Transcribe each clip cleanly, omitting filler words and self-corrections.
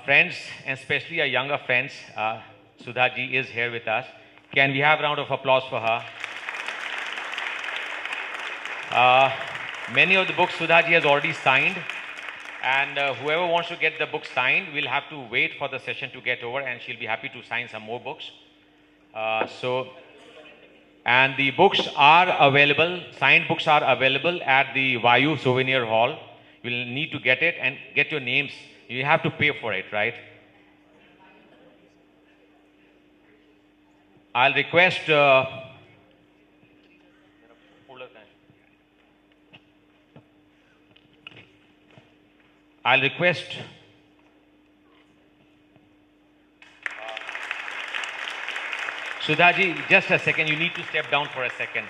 Friends, and especially our younger friends, Sudha ji is here with us. Can we have a round of applause for her? Many of the books Sudha ji has already signed, and whoever wants to get the book signed will have to wait for the session to get over, and she'll be happy to sign some more books. And the books are available, signed books are available at the Vayu Souvenir Hall. You'll need to get it and get your names. You have to pay for it, right? I'll request Sudha ji, just a second. You need to step down for a second.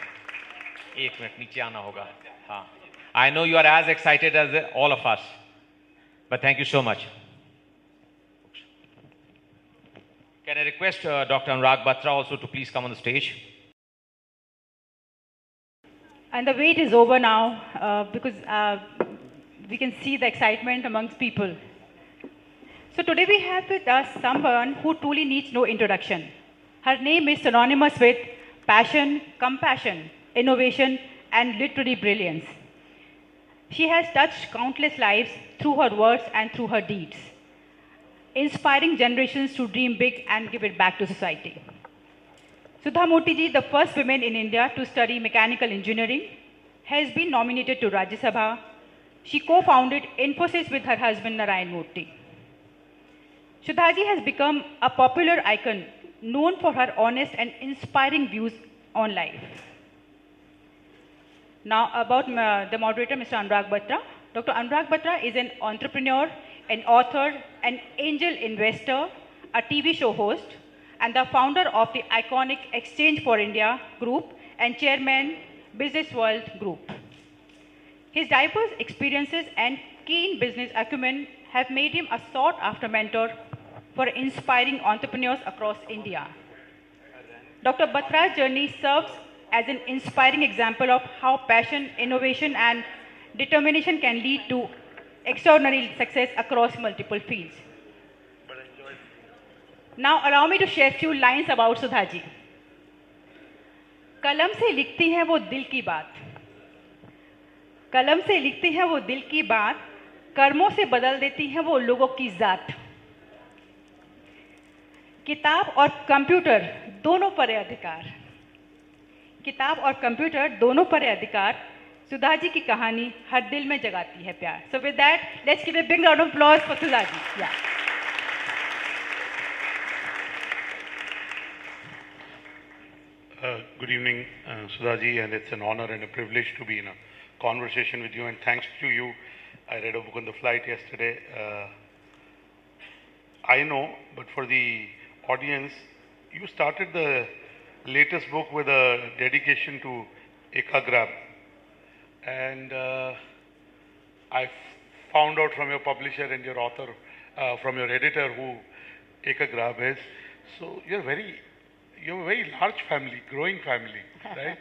एक minute नीचे आना होगा. हाँ. I know you are as excited as all of us, but thank you so much. Can I request Dr. Anurag Batra also to please come on the stage? And the wait is over now because we can see the excitement amongst people. So today we have with us someone who truly needs no introduction. Her name is synonymous with passion, compassion, innovation, and literary brilliance. She has touched countless lives through her words and through her deeds, inspiring generations to dream big and give it back to society. Sudha Murthy ji, the first woman in India to study mechanical engineering, has been nominated to Rajya Sabha. She co-founded Infosys with her husband Narayan Murthy. Sudha ji has become a popular icon known for her honest and inspiring views on life. Now about the moderator, Mr. Anurag Batra. Dr. Anurag Batra is an entrepreneur, an author, an angel investor, a TV show host, and the founder of the iconic Exchange for India Group and chairman Business World Group. His diverse experiences and keen business acumen have made him a sought-after mentor for inspiring entrepreneurs across India. Dr. Batra's journey serves as an inspiring example of how passion, innovation, and determination can lead to extraordinary success across multiple fields. Now allow me to share a few lines about Sudha ji. कलम से लिखती हैं वो दिल की बात, कलम से लिखती हैं वो दिल की बात, कर्मों से बदल देती हैं वो लोगों की जात. किताब और कंप्यूटर दोनों पर अधिकार, किताब और कंप्यूटर दोनों पर अधिकार, सुधा जी की कहानी हर दिल में जगाती है प्यार. So with that, let's give a big round of applause for Sudha ji. Yeah. Good evening, Sudha ji, and it's an honor and a privilege to be in a conversation with you, and thanks to you. I read a book on the flight yesterday. I know, but for the audience, you started the latest book with a dedication to Ekagrab, and I found out from your publisher and your author, from your editor, who Ekagrab is. So you have a very large family, growing family, right?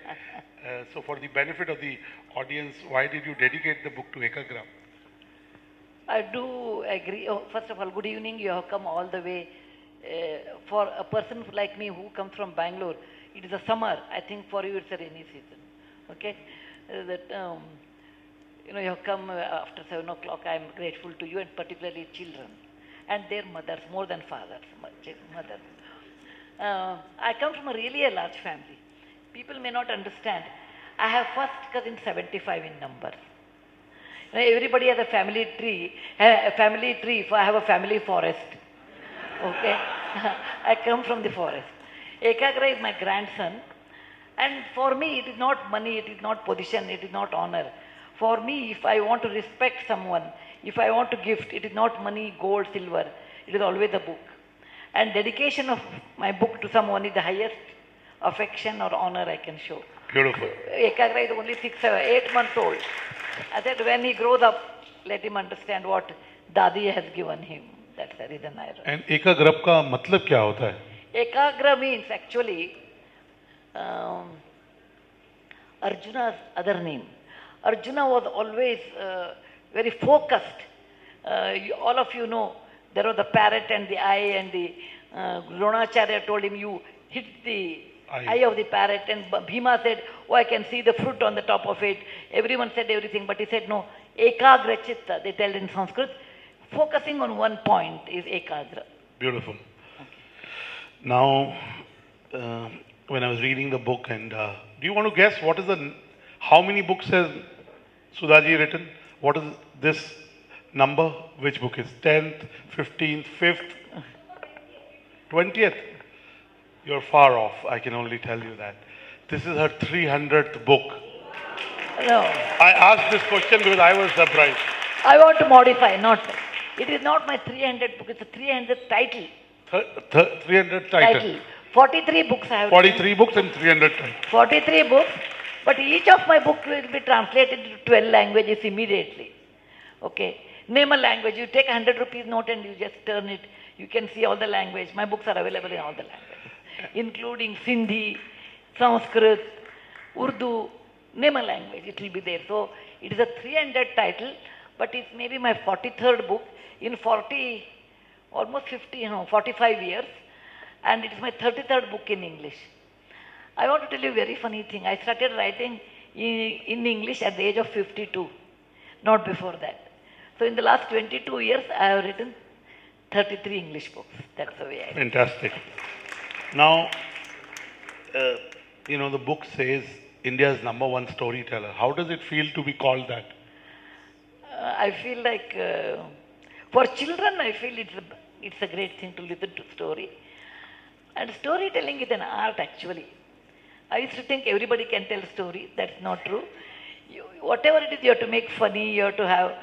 So for the benefit of the audience, why did you dedicate the book to Ekagrab? I do agree. Oh, first of all, good evening. You have come all the way. For a person like me who comes from Bangalore, it is a summer. I think for you it's a rainy season. Okay? You have come after 7 o'clock. I am grateful to you, and particularly children and their mothers, more than fathers, mothers. I come from really a large family. People may not understand. I have first cousin 75 in numbers. Everybody has a family tree. I have a family forest. Okay? I come from the forest. Ekagra is my grandson. And for me, it is not money, it is not position, it is not honor. For me, if I want to respect someone, if I want to gift, it is not money, gold, silver. It is always a book. And dedication of my book to someone is the highest affection or honor I can show. Beautiful. Ekagra is only 8 months old. I said when he grows up, let him understand what Dadi has given him. That's the reason I wrote. And Ekagrab का मतलब क्या होता है? Ekagra means actually Arjuna's other name. Arjuna was always very focused. All of you know There was the parrot and the eye, and the Dronacharya told him, you hit the eye of the parrot, and Bhima said, oh, I can see the fruit on the top of it. Everyone said everything, but he said, no, ekagra chitta, they tell in Sanskrit, focusing on one point is ekagra. Beautiful. Now, when I was reading the book, and do you want to guess how many books has Sudhaji written? What is this number? Which book is 10th, 15th, 5th, 20th? You're far off, I can only tell you that. This is her 300th book. No. I asked this question because I was surprised. I want to modify, it is not my 300 book, it's a 300th title. 300 title. 43 books I have 43 books and 300 titles. 43 books, but each of my books will be translated to 12 languages immediately. Okay. Name a language. You take a 100 rupees note and you just turn it. You can see all the language. My books are available in all the languages, including Sindhi, Sanskrit, Urdu. Name a language. It will be there. So it is a 300 title, but it's maybe my 43rd book in 45 years. And it is my 33rd book in English. I want to tell you a very funny thing. I started writing in English at the age of 52, not before that. So in the last 22 years, I have written 33 English books. That's the way I do. Fantastic. Now, the book says India's #1 storyteller. How does it feel to be called that? I feel like, for children, I feel it's a great thing to listen to story. And storytelling is an art, actually. I used to think everybody can tell story. That's not true. Whatever it is, you have to make funny. You have to have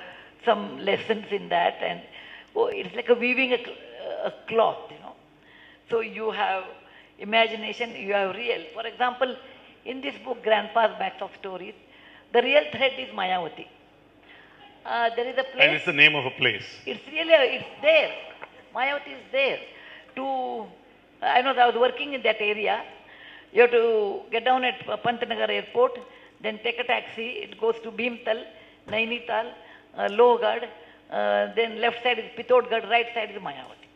some lessons in that. And it's like weaving a cloth, So you have imagination, you have real. For example, in this book, Grandpa's Bags of Stories, the real thread is Mayavati. There is a place. And it's the name of a place. It's there. Mayavati is there. I was working in that area. You have to get down at Pantnagar airport, then take a taxi. It goes to Bhimtal, Nainital, Lohgad. Then left side is Pithodgarh, right side is Mayavati.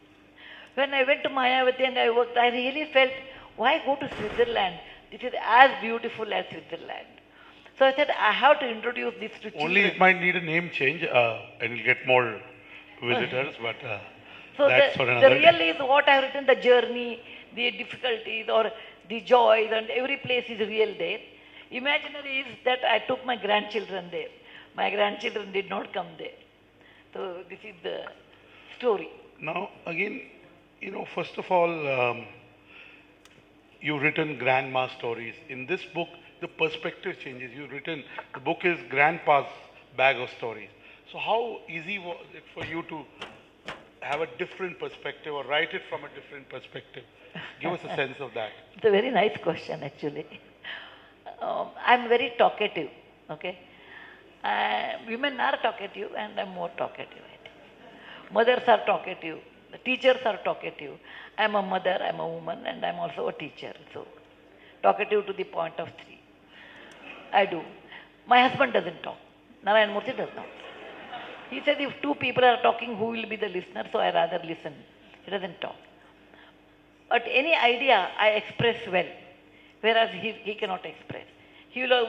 When I went to Mayavati and I worked, I really felt, why go to Switzerland? This is as beautiful as Switzerland. So I said, I have to introduce this to children. Only it might need a name change and you'll get more visitors, but so that's for another the real is what I have written, the journey, the difficulties or the joys, and every place is real there. Imaginary is that I took my grandchildren there. My grandchildren did not come there. So this is the story. Now, again, first of all, you've written grandma stories. In this book, the perspective changes. You've written, the book is Grandpa's Bag of Stories. So how easy was it for you to have a different perspective or write it from a different perspective? Give us a sense of that. It's a very nice question, actually. I'm very talkative, okay? Women are talkative and I'm more talkative, I think. Mothers are talkative. The teachers are talkative. I'm a mother, I'm a woman, and I'm also a teacher. So, talkative to the point of 3. I do. My husband doesn't talk. Narayan Murthy does not. He said if 2 people are talking, who will be the listener? So I rather listen. He doesn't talk. But any idea I express well, whereas he cannot express. He will,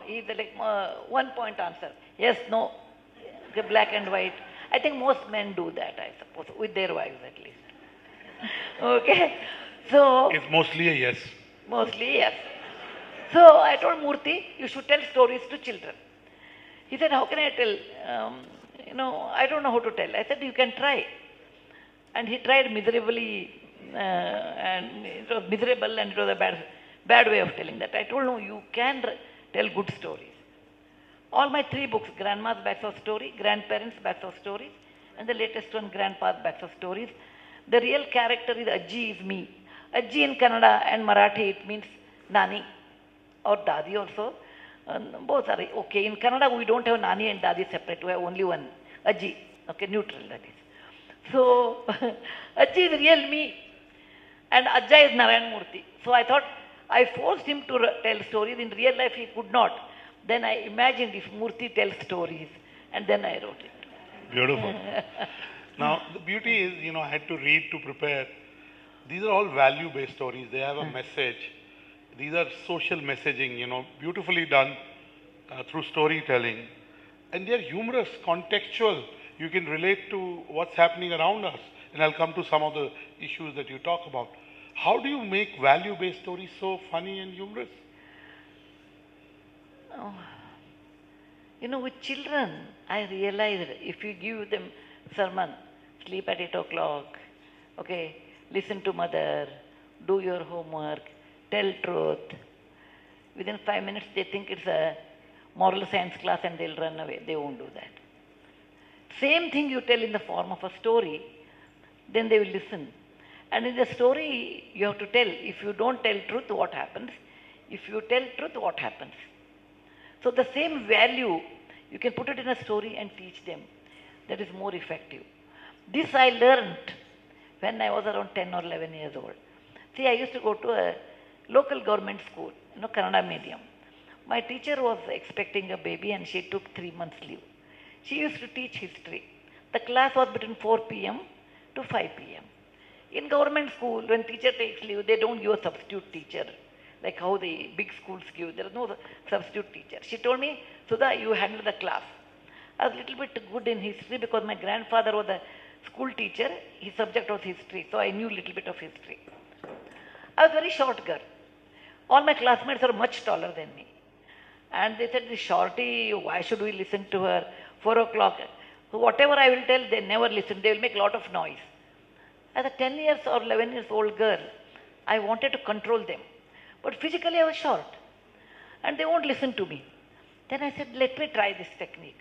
he's like one point answer. Yes, no, the black and white. I think most men do that, I suppose, with their wives at least. Okay, so. It's mostly a yes. Mostly yes. So I told Murthy, you should tell stories to children. He said, how can I tell? I don't know how to tell. I said, you can try. And he tried miserably, and it was miserable and it was a bad way of telling that. I told him, you can tell good stories. All my 3 books, Grandma's Bags of Stories, Grandparents' Bags of Stories, and the latest one, Grandpa's Bags of Stories. The real character is Ajji, is me. Ajji in Kannada and Marathi, it means Nani or Dadi also. Both are okay. In Kannada, we don't have Nani and Dadi separate. We have only one, Ajji. Okay, neutral that is. So, Ajji is real me and Ajja is Narayan Murthy. So I thought, I forced him to tell stories. In real life, he could not. Then I imagined if Murthy tells stories, and then I wrote it. Beautiful. Now, the beauty is, I had to read to prepare. These are all value-based stories. They have a message. These are social messaging, beautifully done through storytelling. And they're humorous, contextual. You can relate to what's happening around us. And I'll come to some of the issues that you talk about. How do you make value-based stories so funny and humorous? With children, I realized if you give them sermon, sleep at 8 o'clock, okay, listen to mother, do your homework, tell truth, within 5 minutes they think it's a moral science class and they'll run away. They won't do that. Same thing you tell in the form of a story, then they will listen. And in the story, you have to tell. If you don't tell truth, what happens? If you tell truth, what happens? So the same value, you can put it in a story and teach them. That is more effective. This I learned when I was around 10 or 11 years old. See, I used to go to a local government school, Kannada medium. My teacher was expecting a baby and she took 3 months leave. She used to teach history. The class was between 4 p.m. to 5 p.m. In government school, when teacher takes leave, they don't give a substitute teacher, like how the big schools give. There is no substitute teacher. She told me, Sudha, you handle the class. I was a little bit good in history because my grandfather was a school teacher. His subject was history, so I knew a little bit of history. I was a very short girl. All my classmates are much taller than me. And they said, this shorty, why should we listen to her? 4 o'clock. So whatever I will tell, they never listen. They will make a lot of noise. As a 10 years or 11 years old girl, I wanted to control them. But physically I was short. And they won't listen to me. Then I said, let me try this technique,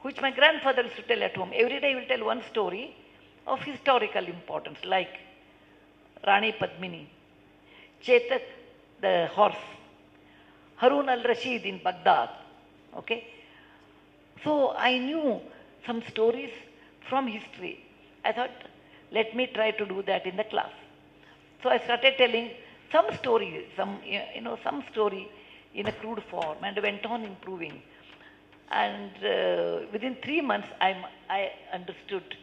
which my grandfather used to tell at home. Every day he will tell one story of historical importance, like Rani Padmini, Chetak, the horse, Harun al-Rashid in Baghdad. Okay? So I knew some stories from history. I thought, let me try to do that in the class. So I started telling some story, some story in a crude form, and went on improving. And within 3 months, I understood,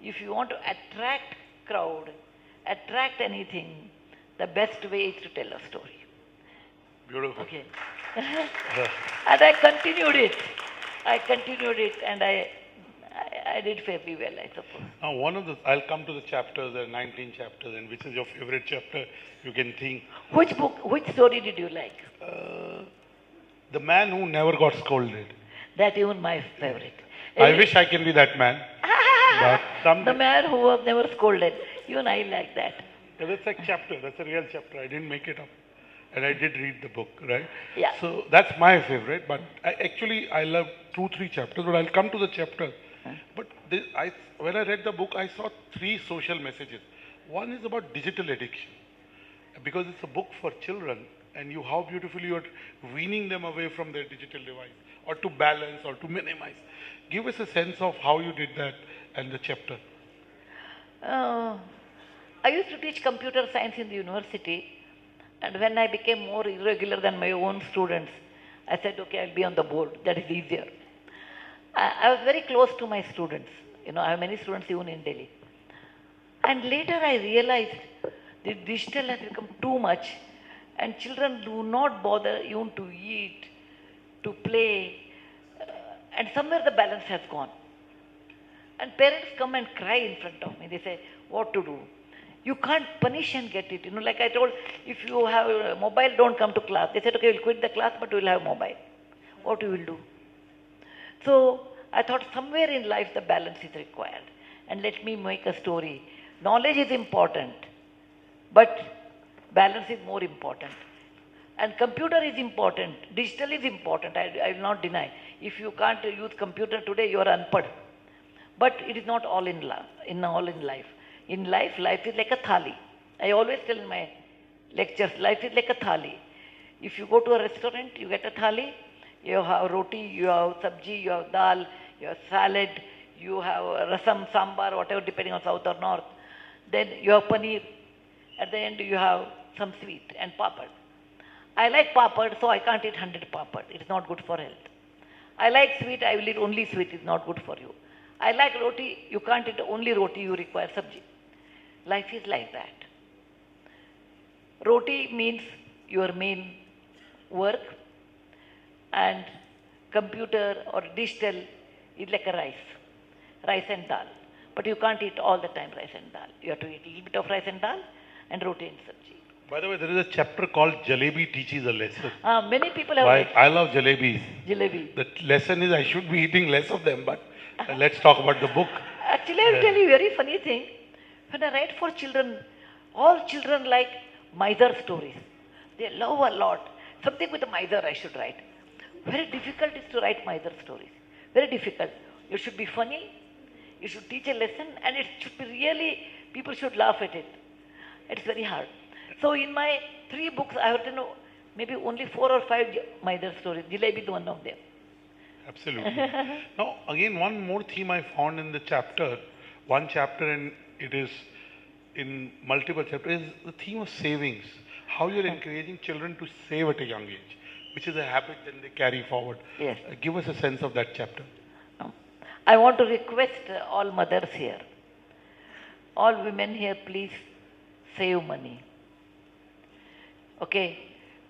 if you want to attract crowd, attract anything, the best way is to tell a story. Beautiful. Okay. And I continued it. And I did fairly well, I suppose. Now, I'll come to the chapters, there are 19 chapters, and which is your favorite chapter, you can think. Which story did you like? The man who never got scolded. That even my favorite. I wish I can be that man. But The man who was never scolded. Even I like that. Yeah, that's a chapter, that's a real chapter. I didn't make it up. And I did read the book, right? Yeah. So that's my favorite, but I love 2-3 chapters, but I'll come to the chapter. But when I read the book, I saw 3 social messages. One is about digital addiction, because it's a book for children, and how beautifully you're weaning them away from their digital device, or to balance, or to minimize. Give us a sense of how you did that and the chapter. I used to teach computer science in the university, and when I became more irregular than my own students, I said, okay, I'll be on the board. That is easier. I was very close to my students. I have many students even in Delhi. And later I realized the digital has become too much, and children do not bother even to eat, to play, and somewhere the balance has gone. And parents come and cry in front of me. They say, what to do? You can't punish and get it. Like I told, if you have a mobile, don't come to class. They said, okay, we'll quit the class, but we'll have mobile. What you will do? So I thought somewhere in life the balance is required. And let me make a story. Knowledge is important, but balance is more important. And computer is important. Digital is important. I will not deny. If you can't use computer today, you are unpad. But it is not all in life. In life is like a thali. I always tell in my lectures, life is like a thali. If you go to a restaurant, you get a thali, you have roti, you have sabji, you have dal, you have salad, you have rasam, sambar, whatever, depending on south or north. Then you have paneer. At the end, you have some sweet and papad. I like papad, so I can't eat 100 papad. It is not good for health. I like sweet, I will eat only sweet. It is not good for you. I like roti, you can't eat only roti, you require sabji. Life is like that. Roti means your main work, and computer or digital is like a rice and dal. But you can't eat all the time rice and dal. You have to eat a little bit of rice and dal and roti and sabji. By the way, there is a chapter called Jalebi teaches a lesson. Many people have Why? I love jalebis. jalebi. The lesson is I should be eating less of them, but let's talk about the book. Actually, I will tell you a very funny thing. When I write for children, all children like miser stories. They love a lot. Something with a miser I should write. Very difficult is to write miser stories. Very difficult. It should be funny. You should teach a lesson, and it should be really, people should laugh at it. It's very hard. So in my 3 books, I have to know maybe only 4 or 5 miser stories. Jalebi is one of them. Absolutely. Now, again, one more theme I found in the chapter, one chapter, and it is in multiple chapters, is the theme of savings. How you're encouraging children to save at a young age, which is a habit that they carry forward. Yes. Give us a sense of that chapter. I want to request all mothers here, all women here, please save money. Okay?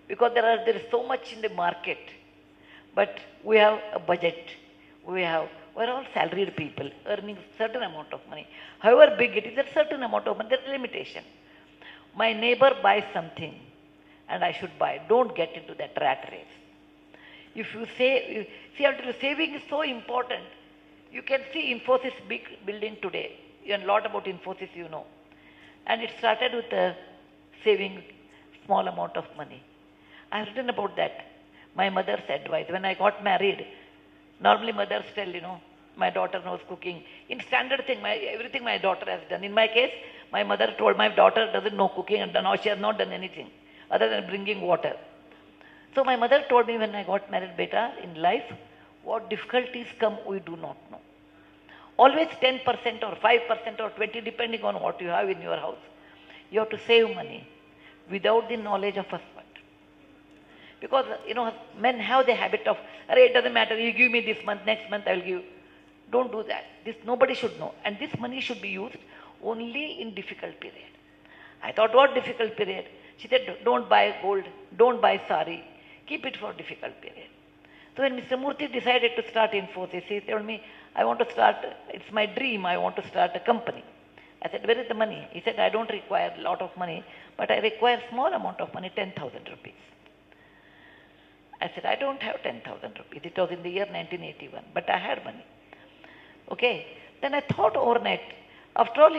Because there is so much in the market, but we have a budget. We're all salaried people earning certain amount of money. However big it is, a certain amount of money, there's a limitation. My neighbor buys something and I should buy. Don't get into that rat race. If you say, see, until saving is so important. You can see Infosys big building today. A lot about Infosys you know. And it started with saving small amount of money. I have written about that. My mother's advice. When I got married, normally mothers tell, my daughter knows cooking. In standard thing, everything my daughter has done. In my case, my mother told my daughter doesn't know cooking, and now she has not done anything other than bringing water. So my mother told me when I got married, beta, in life, what difficulties come, we do not know. Always 10% or 5% or 20%, depending on what you have in your house. You have to save money without the knowledge of husband. Because, men have the habit of, it doesn't matter, you give me this month, next month I will give. Don't do that. This nobody should know. And this money should be used only in difficult period. I thought, what difficult period? She said, don't buy gold, don't buy sari, keep it for difficult period. So when Mr. Murthy decided to start Infosys, he told me, I want to start, it's my dream, I want to start a company. I said, where is the money? He said, I don't require a lot of money, but I require small amount of money, 10,000 rupees. I said, I don't have 10,000 rupees. It was in the year 1981, but I had money. Okay. Then I thought overnight, after all,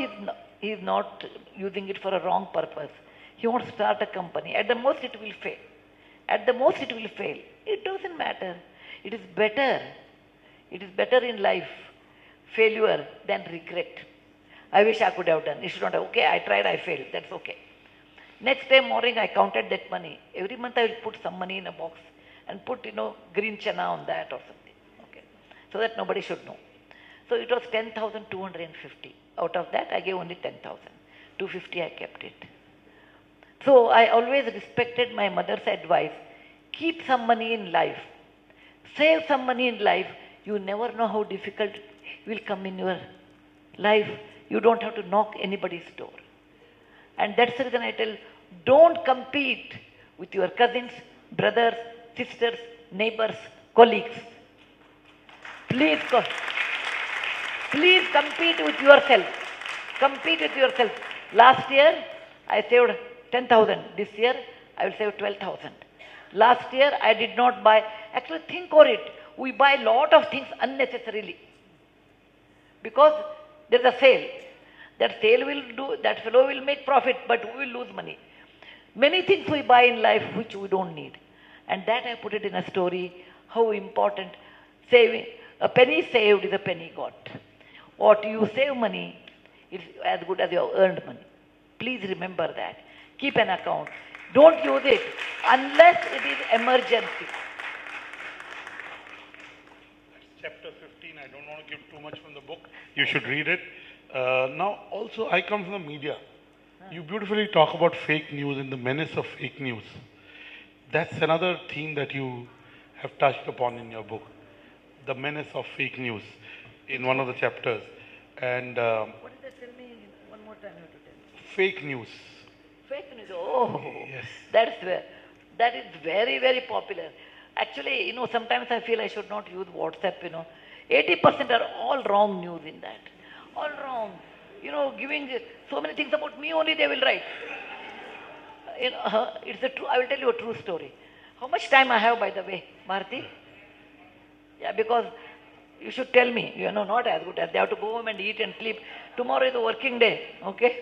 he is not using it for a wrong purpose. He wants to start a company. At the most, it will fail. At the most, it will fail. It doesn't matter. It is better. It is better in life, failure than regret. I wish I could have done. It should not have. Okay, I tried, I failed. That's okay. Next day morning, I counted that money. Every month, I will put some money in a box and put, green chana on that or something. Okay, so that nobody should know. So it was 10,250. Out of that, I gave only 10,000. 250, I kept it. So I always respected my mother's advice. Keep some money in life. Save some money in life. You never know how difficult will come in your life. You don't have to knock anybody's door. And that's the reason I tell, don't compete with your cousins, brothers, sisters, neighbors, colleagues. Please compete with yourself. Compete with yourself. Last year, I saved 10,000. This year, I will save 12,000. Last year, I did not buy. Actually, think over it. We buy a lot of things unnecessarily. Because there is a sale. That fellow will make profit, but we will lose money. Many things we buy in life which we don't need. And that I put it in a story, how important saving, a penny saved is a penny got. What you save money is as good as you have earned money. Please remember that. Keep an account. Don't use it unless it is emergency. Chapter 15, I don't want to give too much from the book. You should read it. Now, also, I come from the media. You beautifully talk about fake news and the menace of fake news. That's another theme that you have touched upon in your book. The menace of fake news. in one of the chapters. And What is that? Tell me one more time. You have to tell me. fake news. Fake news. Oh, Yes. that's where. That is very, very popular. Actually, sometimes I feel I should not use WhatsApp. 80% are all wrong news in that. All wrong. Giving so many things about me only they will write. It's a true. I will tell you a true story. How much time I have, by the way, Bharti? Yeah, because you should tell me. Not as good as they have to go home and eat and sleep. Tomorrow is a working day. Okay.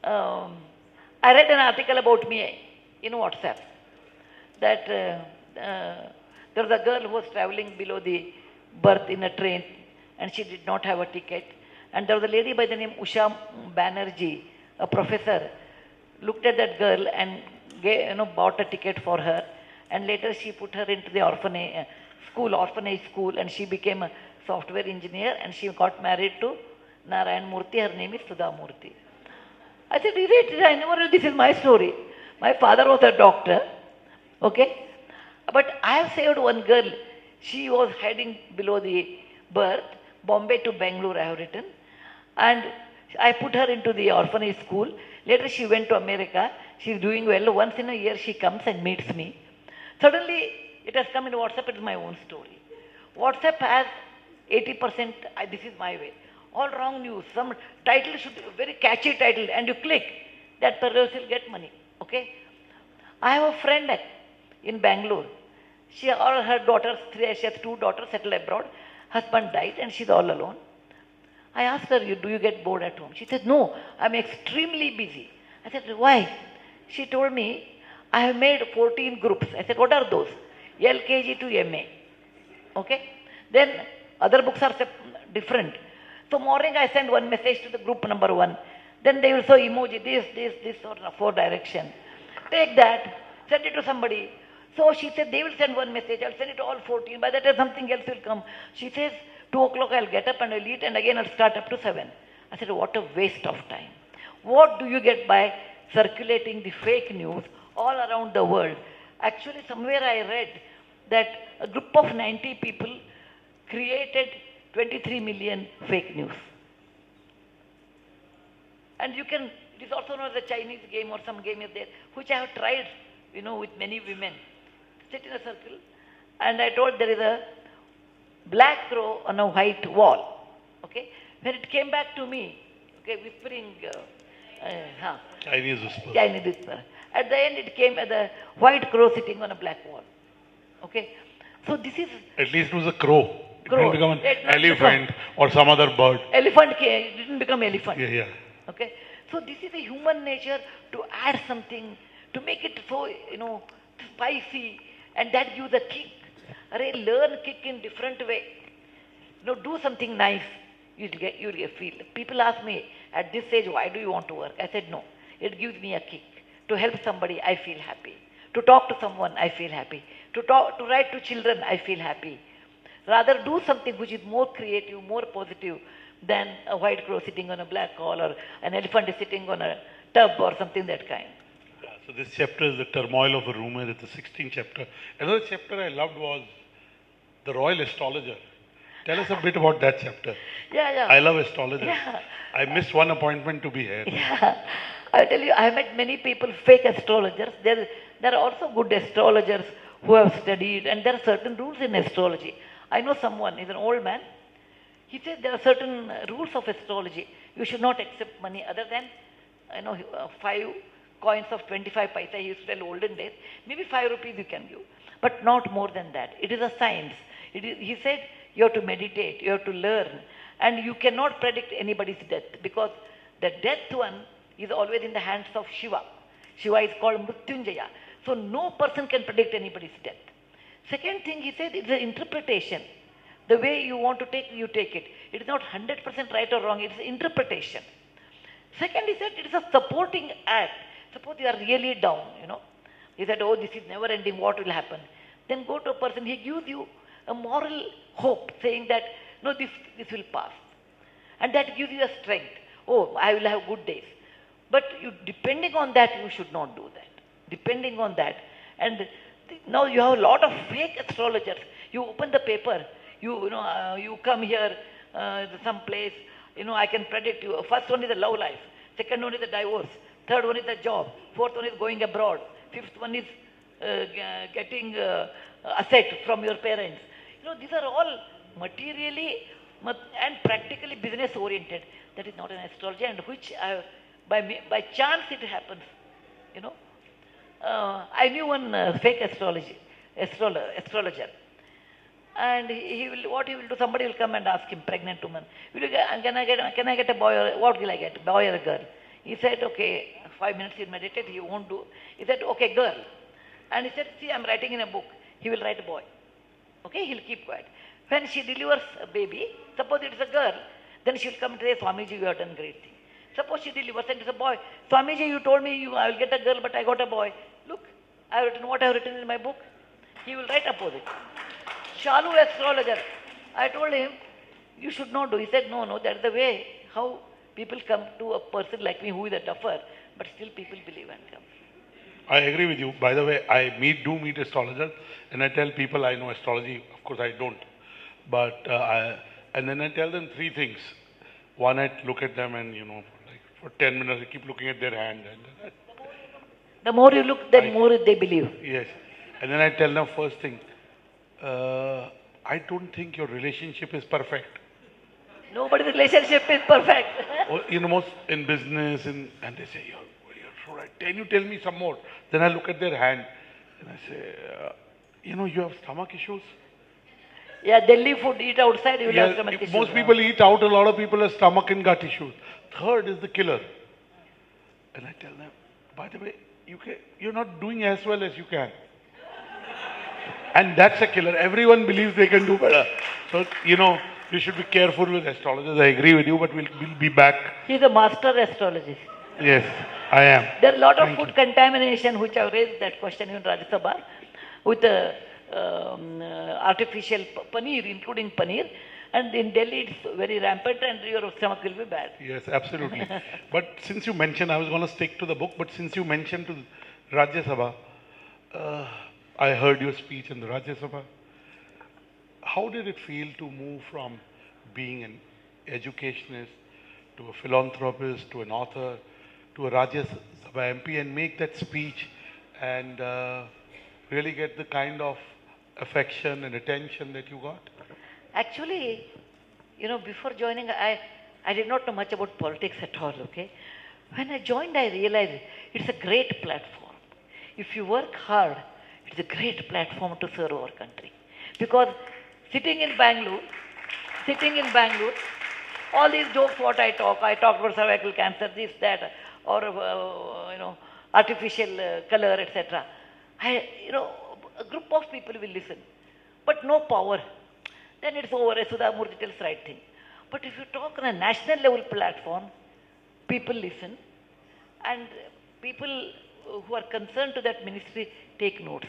Um, I read an article about me in WhatsApp that there was a girl who was traveling below the berth in a train and she did not have a ticket. And there was a lady by the name Usha Banerjee, a professor, looked at that girl and bought a ticket for her. And later she put her into the orphanage school, and she became a software engineer and she got married to Narayan Murthy. Her name is Sudha Murthy. I said, is it? I never knew this is my story. My father was a doctor, okay? But I have saved one girl. She was heading below the berth, Bombay to Bangalore, I have written. And I put her into the orphanage school. Later she went to America. She's doing well. Once in a year she comes and meets me. Suddenly it has come in WhatsApp. It's my own story. WhatsApp has 80%, this is my way. All wrong news. Some title should be a very catchy title and you click. That person will get money. Okay? I have a friend in Bangalore. She has 2 daughters settled abroad. Husband died and she's all alone. I asked her, do you get bored at home? She said, no, I'm extremely busy. I said, why? She told me, I have made 14 groups. I said, what are those? LKG to MA. Okay? Then other books are different. So morning I send one message to the group number 1. Then they will show emoji, this, or 4 direction. Take that, send it to somebody. So she said, they will send one message, I'll send it to all 14. By that time something else will come. She says, 2 o'clock I'll get up and I'll eat and again I'll start up to 7. I said, what a waste of time. What do you get by circulating the fake news all around the world? Actually, somewhere I read that a group of 90 people created 23 million fake news. And it is also known as a Chinese game or some game is there, which I have tried, with many women. Sit in a circle, and I told there is a black crow on a white wall. Okay? When it came back to me, okay, whispering, Chinese whisper. Chinese whisper. At the end, it came as a white crow sitting on a black wall. Okay? So this is... At least it was a crow. It Crow. didn't become an It not elephant or some other bird. Elephant it didn't become elephant. Yeah. Okay? So this is a human nature to add something, to make it so, spicy, and that gives a kick. Learn kick in different way. Do something nice. You'll get feel. People ask me, at this age, why do you want to work? I said, no. It gives me a kick. To help somebody, I feel happy. To talk to someone, I feel happy. To write to children, I feel happy. Rather do something which is more creative, more positive than a white crow sitting on a black wall or an elephant is sitting on a tub or something that kind. So this chapter is the turmoil of a rumor. It's the 16th chapter. Another chapter I loved was the royal astrologer. Tell us a bit about that chapter. Yeah. I love astrologers. Yeah. I missed one appointment to be here. Yeah. I'll tell you, I have met many people, fake astrologers. There are also good astrologers who have studied, and there are certain rules in astrology. I know someone, he's an old man. He said there are certain rules of astrology. You should not accept money other than, 5 coins of 25 paisa. He used to tell olden days. Maybe 5 rupees you can give, but not more than that. It is a science. He said you have to meditate, you have to learn, and you cannot predict anybody's death because the death one is always in the hands of Shiva. Shiva is called Mrityunjaya. So no person can predict anybody's death. Second thing he said is the interpretation. The way you want to take, you take it. It is not 100% right or wrong, it is interpretation. Second, he said it is a supporting act. Suppose you are really down, He said, oh, this is never ending, what will happen? Then go to a person, he gives you a moral hope, saying that, no, this will pass. And that gives you a strength. Oh, I will have good days. But depending on that, you should not do that. Depending on that. And Now you have a lot of fake astrologers. You open the paper, you come here, some place, I can predict you. First one is the love life, second one is the divorce, third one is the job, fourth one is going abroad, fifth one is getting asset from your parents. These are all materially and practically business oriented. That is not an astrology, and which by chance it happens. You know, I knew one fake astrologer, and he will what he will do. Somebody will come and ask him, pregnant woman, can I get a boy or what will I get, boy or a girl? He said, okay. 5 minutes he meditated. He won't do. He said, okay, girl. And he said, see, I'm writing in a book. He will write a boy. Okay, he'll keep quiet. When she delivers a baby, suppose it's a girl, then she'll come and say, Swamiji, you have done great thing. Suppose she delivers and it's a boy. Swamiji, you told me I will get a girl, but I got a boy. Look, I have written what I have written in my book. He will write opposite. Shalu astrologer. I told him, you should not do. He said, no, that's the way how people come to a person like me who is a duffer, but still people believe and come. I agree with you. By the way, I do meet astrologers, and I tell people I know astrology. Of course, I don't. But and then I tell them three things. One, I look at them and, like for 10 minutes, I keep looking at their hand. And the more you look, the more they believe. Yes. And then I tell them first thing, I don't think your relationship is perfect. Nobody's relationship is perfect. Or, most in business, and they say, you're so right. Can you tell me some more? Then I look at their hand and I say, you have stomach issues? Yeah, Delhi food, eat outside, you will have stomach issues. Most people eat out, a lot of people have stomach and gut issues. Third is the killer. And I tell them, by the way, you're not doing as well as you can. And that's a killer. Everyone believes they can do better. So, you should be careful with astrologers. I agree with you, but we'll be back. He's a master astrologist. Yes, I am. There are a lot of food contamination, which I've raised that question in Rajya Sabha, with artificial paneer, including paneer. And in Delhi, it's very rampant and your stomach will be bad. Yes, absolutely. But since you mentioned, I was going to stick to the book, but since you mentioned to Rajya Sabha, I heard your speech in the Rajya Sabha. How did it feel to move from being an educationist to a philanthropist, to an author, to a Rajya Sabha MP and make that speech and really get the kind of affection and attention that you got? Actually, before joining, I did not know much about politics at all, okay? When I joined, I realized it's a great platform. If you work hard, it's a great platform to serve our country. Because sitting in Bangalore, all these jokes what I talk about cervical cancer, this, that, or, artificial color, etc. A group of people will listen, but no power. Then it's over. Sudha Murthy tells right thing. But if you talk on a national level platform, people listen, and people who are concerned to that ministry take notes.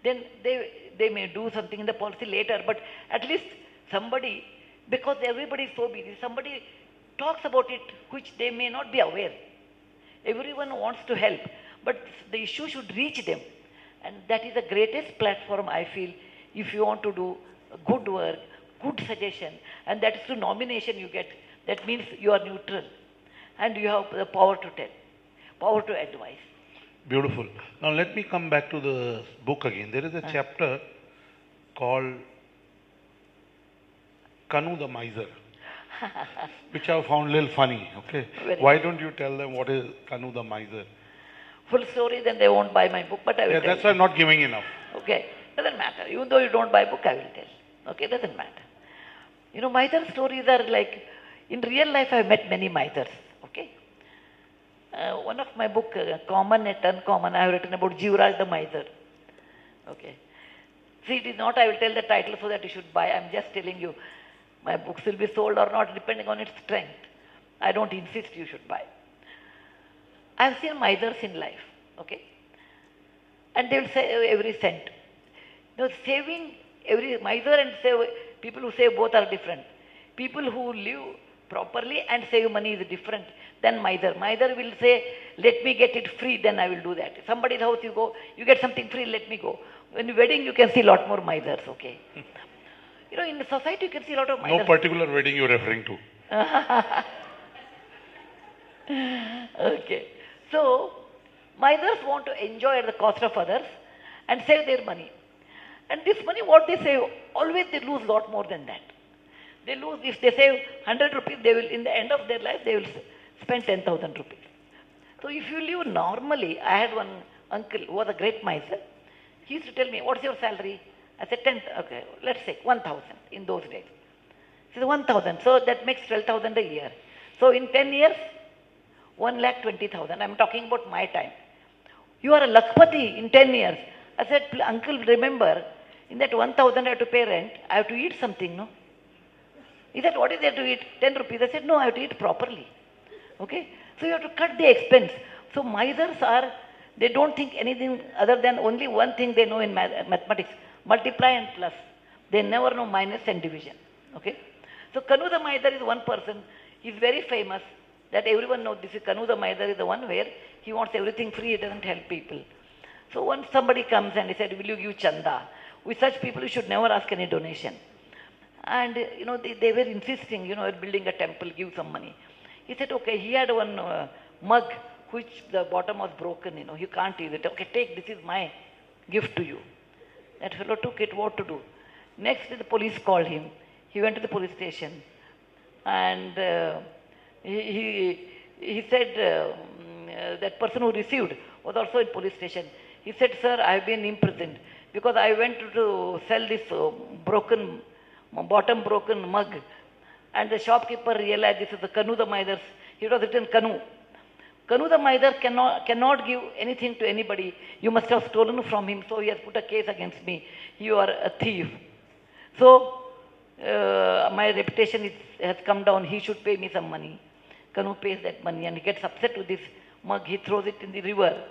Then they may do something in the policy later, but at least somebody, because everybody is so busy, somebody talks about it which they may not be aware. Everyone wants to help, but the issue should reach them. And that is the greatest platform, I feel, if you want to do good work, good suggestion, and that is through nomination you get. That means you are neutral and you have the power to tell, power to advise. Beautiful. Now let me come back to the book again. There is a chapter called Kanu the Miser, which I found a little funny. Okay, why don't you tell them what is Kanu the Miser? Full story, then they won't buy my book, but I will tell. That's why I'm not giving enough. Okay, doesn't matter. Even though you don't buy book, I will tell. Okay, doesn't matter. Miser stories are like, in real life I have met many misers. Okay. One of my book, Common and Uncommon, I have written about Jivraj the miser. Okay. See, it is not, I will tell the title so that you should buy. I am just telling you, my books will be sold or not depending on its strength. I don't insist you should buy. I have seen misers in life, okay? And they will save every cent. Saving every miser and save, people who save both are different. People who live properly and save money is different than miser. Miser will say, let me get it free, then I will do that. Somebody's house you go, you get something free, let me go. When you wedding, you can see a lot more misers, okay? You know, in the society, you can see a lot of misers. No particular wedding you're referring to. Okay. So, misers want to enjoy at the cost of others and save their money. And this money, what they save, always they lose lot more than that. They lose, if they save 100 rupees, they will, in the end of their life, they will spend 10,000 rupees. So if you live normally, I had one uncle who was a great miser. He used to tell me, what's your salary? I said, 10, okay, let's say 1,000 in those days. He said, 1,000, so that makes 12,000 a year. So in 10 years, 1,20,000. I'm talking about my time. You are a lakpati in 10 years. I said, uncle, remember, in that 1,000 I have to pay rent, I have to eat something, no? He said, what is there to eat? 10 rupees. I said, no, I have to eat properly. Okay? So you have to cut the expense. So misers are, they don't think anything other than only one thing they know in mathematics, multiply and plus. They never know minus and division. Okay? So Kanu the miser is one person. He's very famous, that everyone knows this is Kanu the miser is the one where he wants everything free, he doesn't help people. So once somebody comes and he said, will you give chanda? With such people, you should never ask any donation. And, you know, they were insisting, you know, building a temple, give some money. He said, okay, he had one mug which the bottom was broken, you know, you can't use it. Okay, take, this is my gift to you. That fellow took it, what to do? Next day the police called him. He went to the police station and he said, that person who received was also in police station. He said, sir, I have been imprisoned because I went to sell this bottom broken mug, and the shopkeeper realized this is the Kanu the miser's. It was written Kanu. Kanu the miser cannot give anything to anybody. You must have stolen from him, so he has put a case against me. You are a thief. So my reputation has come down. He should pay me some money. Kanu pays that money and he gets upset with this mug. He throws it in the river.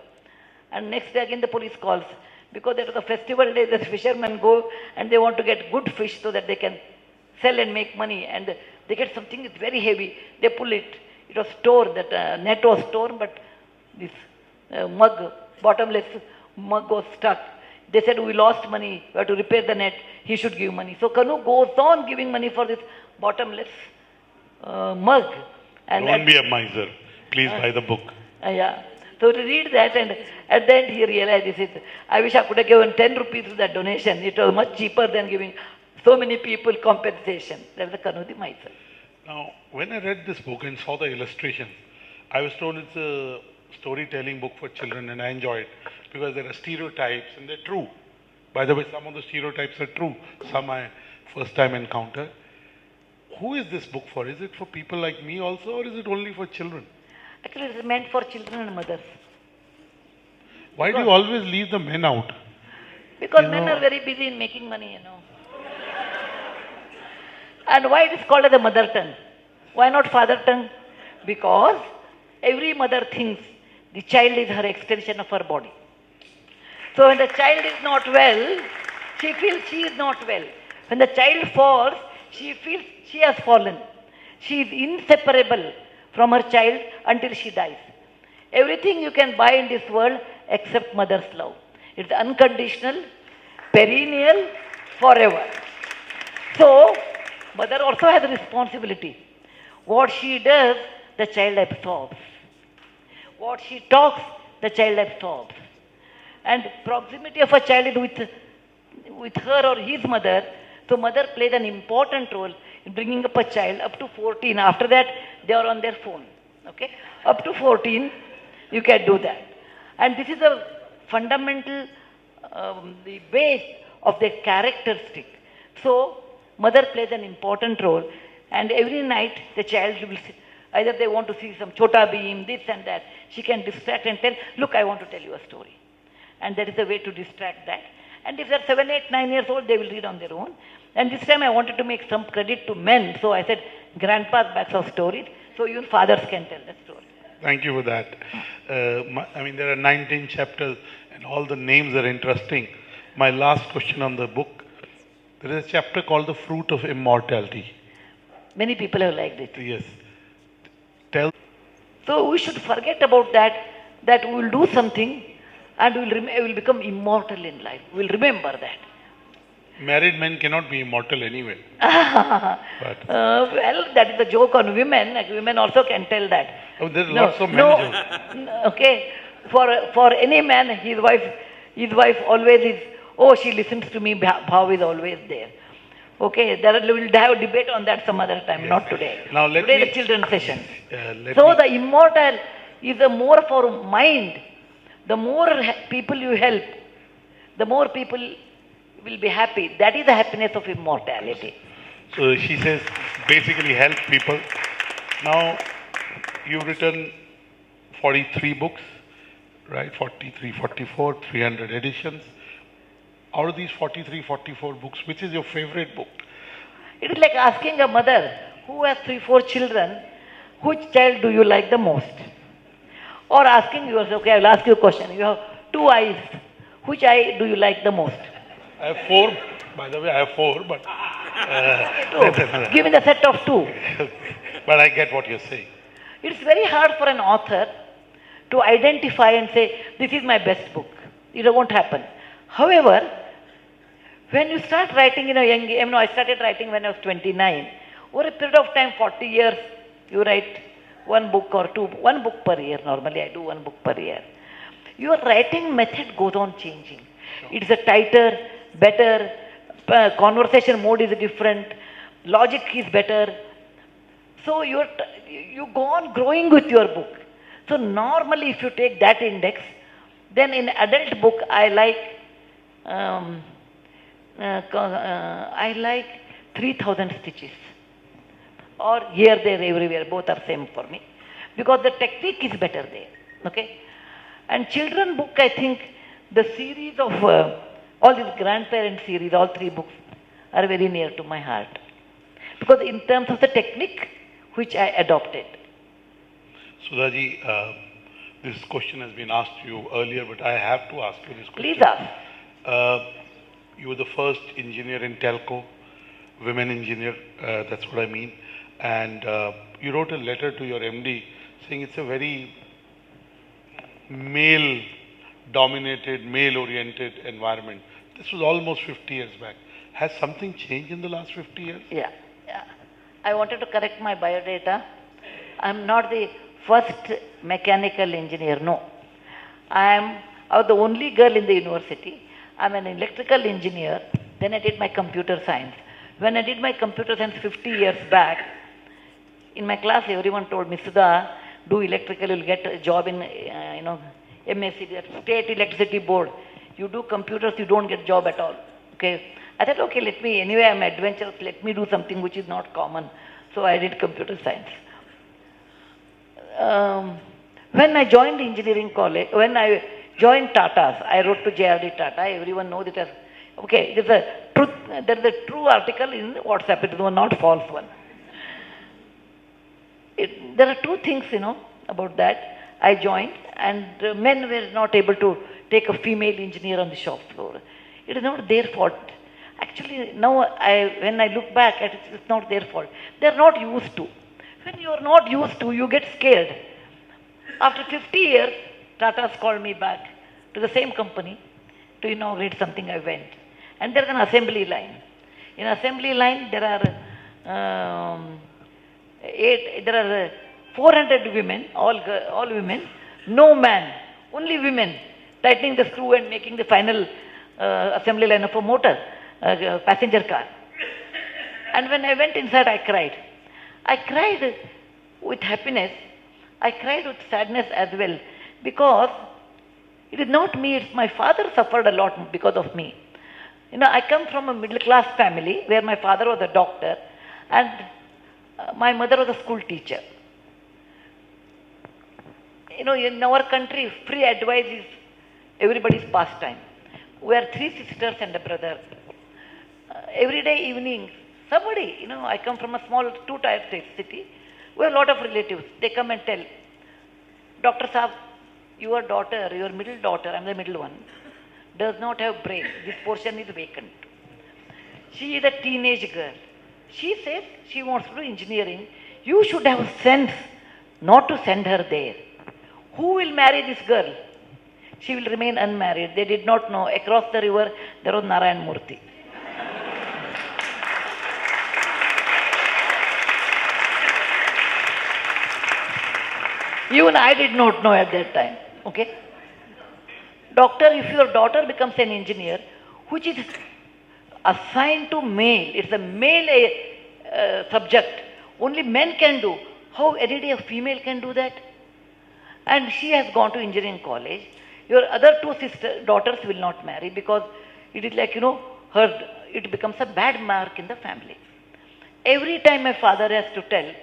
And next day again the police calls. Because that was a festival day, the fishermen go and they want to get good fish so that they can sell and make money. And they get something that's very heavy. They pull it. It was torn, that net was torn, but this mug, bottomless mug was stuck. They said, we lost money, we have to repair the net, he should give money. So Kanu goes on giving money for this bottomless mug. And Don't be a miser. Please buy the book. Yeah. So to read that, and at the end he realized this is, I wish I could have given 10 rupees to that donation. It was much cheaper than giving so many people compensation. That's the Kanu the miser. Now, when I read this book and saw the illustrations, I was told it's a storytelling book for children and I enjoy it because there are stereotypes and they're true. By the way, some of the stereotypes are true. Some I first time encounter. Who is this book for? Is it for people like me also or is it only for children? Actually, it's meant for children and mothers. Why do you always leave the men out? Because men are very busy in making money, you know. And why it is called as the mother tongue? Why not father tongue? Because every mother thinks the child is her extension of her body. So when the child is not well, she feels she is not well. When the child falls, she feels she has fallen. She is inseparable from her child until she dies. Everything you can buy in this world except mother's love. It's unconditional, perennial, forever. So, mother also has a responsibility. What she does, the child absorbs. What she talks, the child absorbs. And proximity of a child with her or his mother, so mother plays an important role in bringing up a child up to 14. After that, they are on their phone. Okay? Up to 14, you can do that. And this is a fundamental, the base of their characteristic. So, mother plays an important role. And every night, the child will see, either they want to see some Chota Beam, this and that. She can distract and tell, look, I want to tell you a story. And that is the way to distract that. And if they're 7, 8, 9 years old, they will read on their own. And this time I wanted to make some credit to men. So I said, grandpa's bags of stories. So even fathers can tell the story. Thank you for that. I mean, there are 19 chapters and all the names are interesting. My last question on the book, there is a chapter called The Fruit of Immortality. Many people have liked it. Yes. Tell. So we should forget about that, that we will do something and we will become immortal in life. We will remember that. Married men cannot be immortal anyway. Well, that is the joke on women. Like, women also can tell that. Oh, there's lots of men jokes. Okay. For any man, his wife always is, oh, she listens to me, bhav is always there. Okay, we'll have a debate on that some other time, not today. Now let today me- the children's session. So The immortal is the more for mind. The more people you help, the more people will be happy. That is the happiness of immortality. So she says basically help people. Now you've written 43 books, right? 43, 44, 300 editions. Out of these 43, 44 books, which is your favorite book? It is like asking a mother who has 3, 4 children, which child do you like the most? Or asking yourself, okay, I will ask you a question. You have 2 eyes. Which eye do you like the most? I have 4. By the way, I have 4, but Give me the set of 2. but I get what you're saying. It's very hard for an author to identify and say, this is my best book. It won't happen. However, when you start writing in a young age, I started writing when I was 29. Over a period of time, 40 years, you write 1 book or 2, 1 book per year. Normally, I do 1 book per year. Your writing method goes on changing. It's a tighter, better, conversation mode is different, logic is better. So you go on growing with your book. So normally, if you take that index, then in adult book, I like 3,000 stitches. Or here, there, everywhere, both are same for me. Because the technique is better there. Okay? And children book, I think the series of all these grandparent series, all 3 books are very near to my heart. Because in terms of the technique which I adopted. Sudhaji, this question has been asked to you earlier, but I have to ask you this question. Please ask. You were the first engineer in telco, women engineer, that's what I mean. And you wrote a letter to your MD saying it's a very male-dominated, male-oriented environment. This was almost 50 years back. Has something changed in the last 50 years? Yeah. I wanted to correct my biodata. I'm not the first mechanical engineer, no. I was the only girl in the university. I'm an electrical engineer. Then I did my computer science. When I did my computer science 50 years back, in my class everyone told me, Sudha, do electrical, you'll get a job in, MSc, that state electricity board. You do computers, you don't get job at all. Okay. I thought, okay, anyway I'm adventurous, let me do something which is not common. So I did computer science. When I joined engineering college, when I joined Tata's, I wrote to JRD Tata, everyone knows it as, okay, there is a true article in WhatsApp, it is not false one. There are 2 things, about that. I joined and men were not able to take a female engineer on the shop floor. It is not their fault. Actually, now when I look back, it's not their fault. They're not used to. When you're not used to, you get scared. After 50 years, Tata's called me back to the same company to inaugurate something. I went. And there's an assembly line. In assembly line, there are 400 women, all women, no man, only women, tightening the screw and making the final assembly line of a motor, passenger car. And when I went inside, I cried. I cried with happiness. I cried with sadness as well, because it is not me, it's my father suffered a lot because of me. I come from a middle class family where my father was a doctor and my mother was a school teacher. In our country, free advice is everybody's pastime. We are 3 sisters and a brother. Every day evening, somebody, I come from a small 2-tier city. We have a lot of relatives. They come and tell, Dr. Saab, your daughter, your middle daughter, I'm the middle one, does not have brain. This portion is vacant. She is a teenage girl. She says she wants to do engineering. You should have sense not to send her there. Who will marry this girl? She will remain unmarried. They did not know. Across the river, there was Narayan Murthy. Even I did not know at that time. Okay? Doctor, if your daughter becomes an engineer, which is assigned to male, it's a male subject, only men can do. How any day a female can do that? And she has gone to engineering college. Your other two daughters will not marry because it is like, it becomes a bad mark in the family. Every time my father has to tell,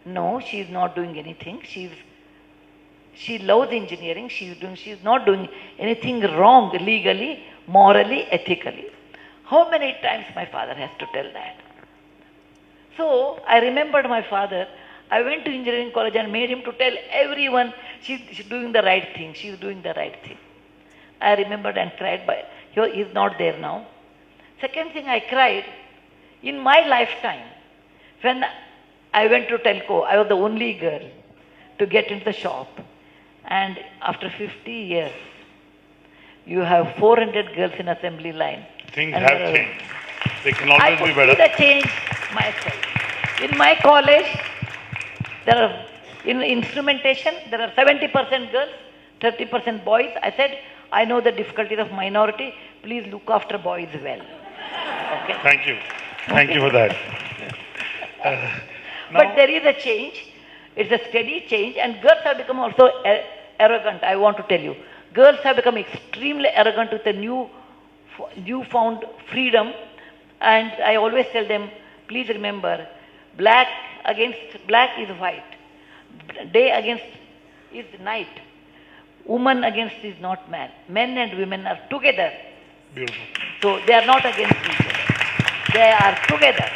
no, she is not doing anything. She loves engineering. She is not doing anything wrong legally, morally, ethically. How many times my father has to tell that? So I remembered my father. I went to engineering college and made him to tell everyone she's doing the right thing. She's doing the right thing. I remembered and cried. He's not there now. Second thing, I cried in my lifetime when I went to telco. I was the only girl to get into the shop. And after 50 years, you have 400 girls in assembly line. Things have changed. They can always be better. I could see the change myself. In my college, there are, in instrumentation, there are 70% girls, 30% boys. I said, I know the difficulties of minority. Please look after boys well. Okay? Thank you. Thank you for that. But there is a change. It's a steady change, and girls have become also arrogant, I want to tell you. Girls have become extremely arrogant with the newfound freedom, and I always tell them, please remember, black against black is white, day against is night, woman against is not man. Men and women are together. Beautiful. So they are not against each other. They are together.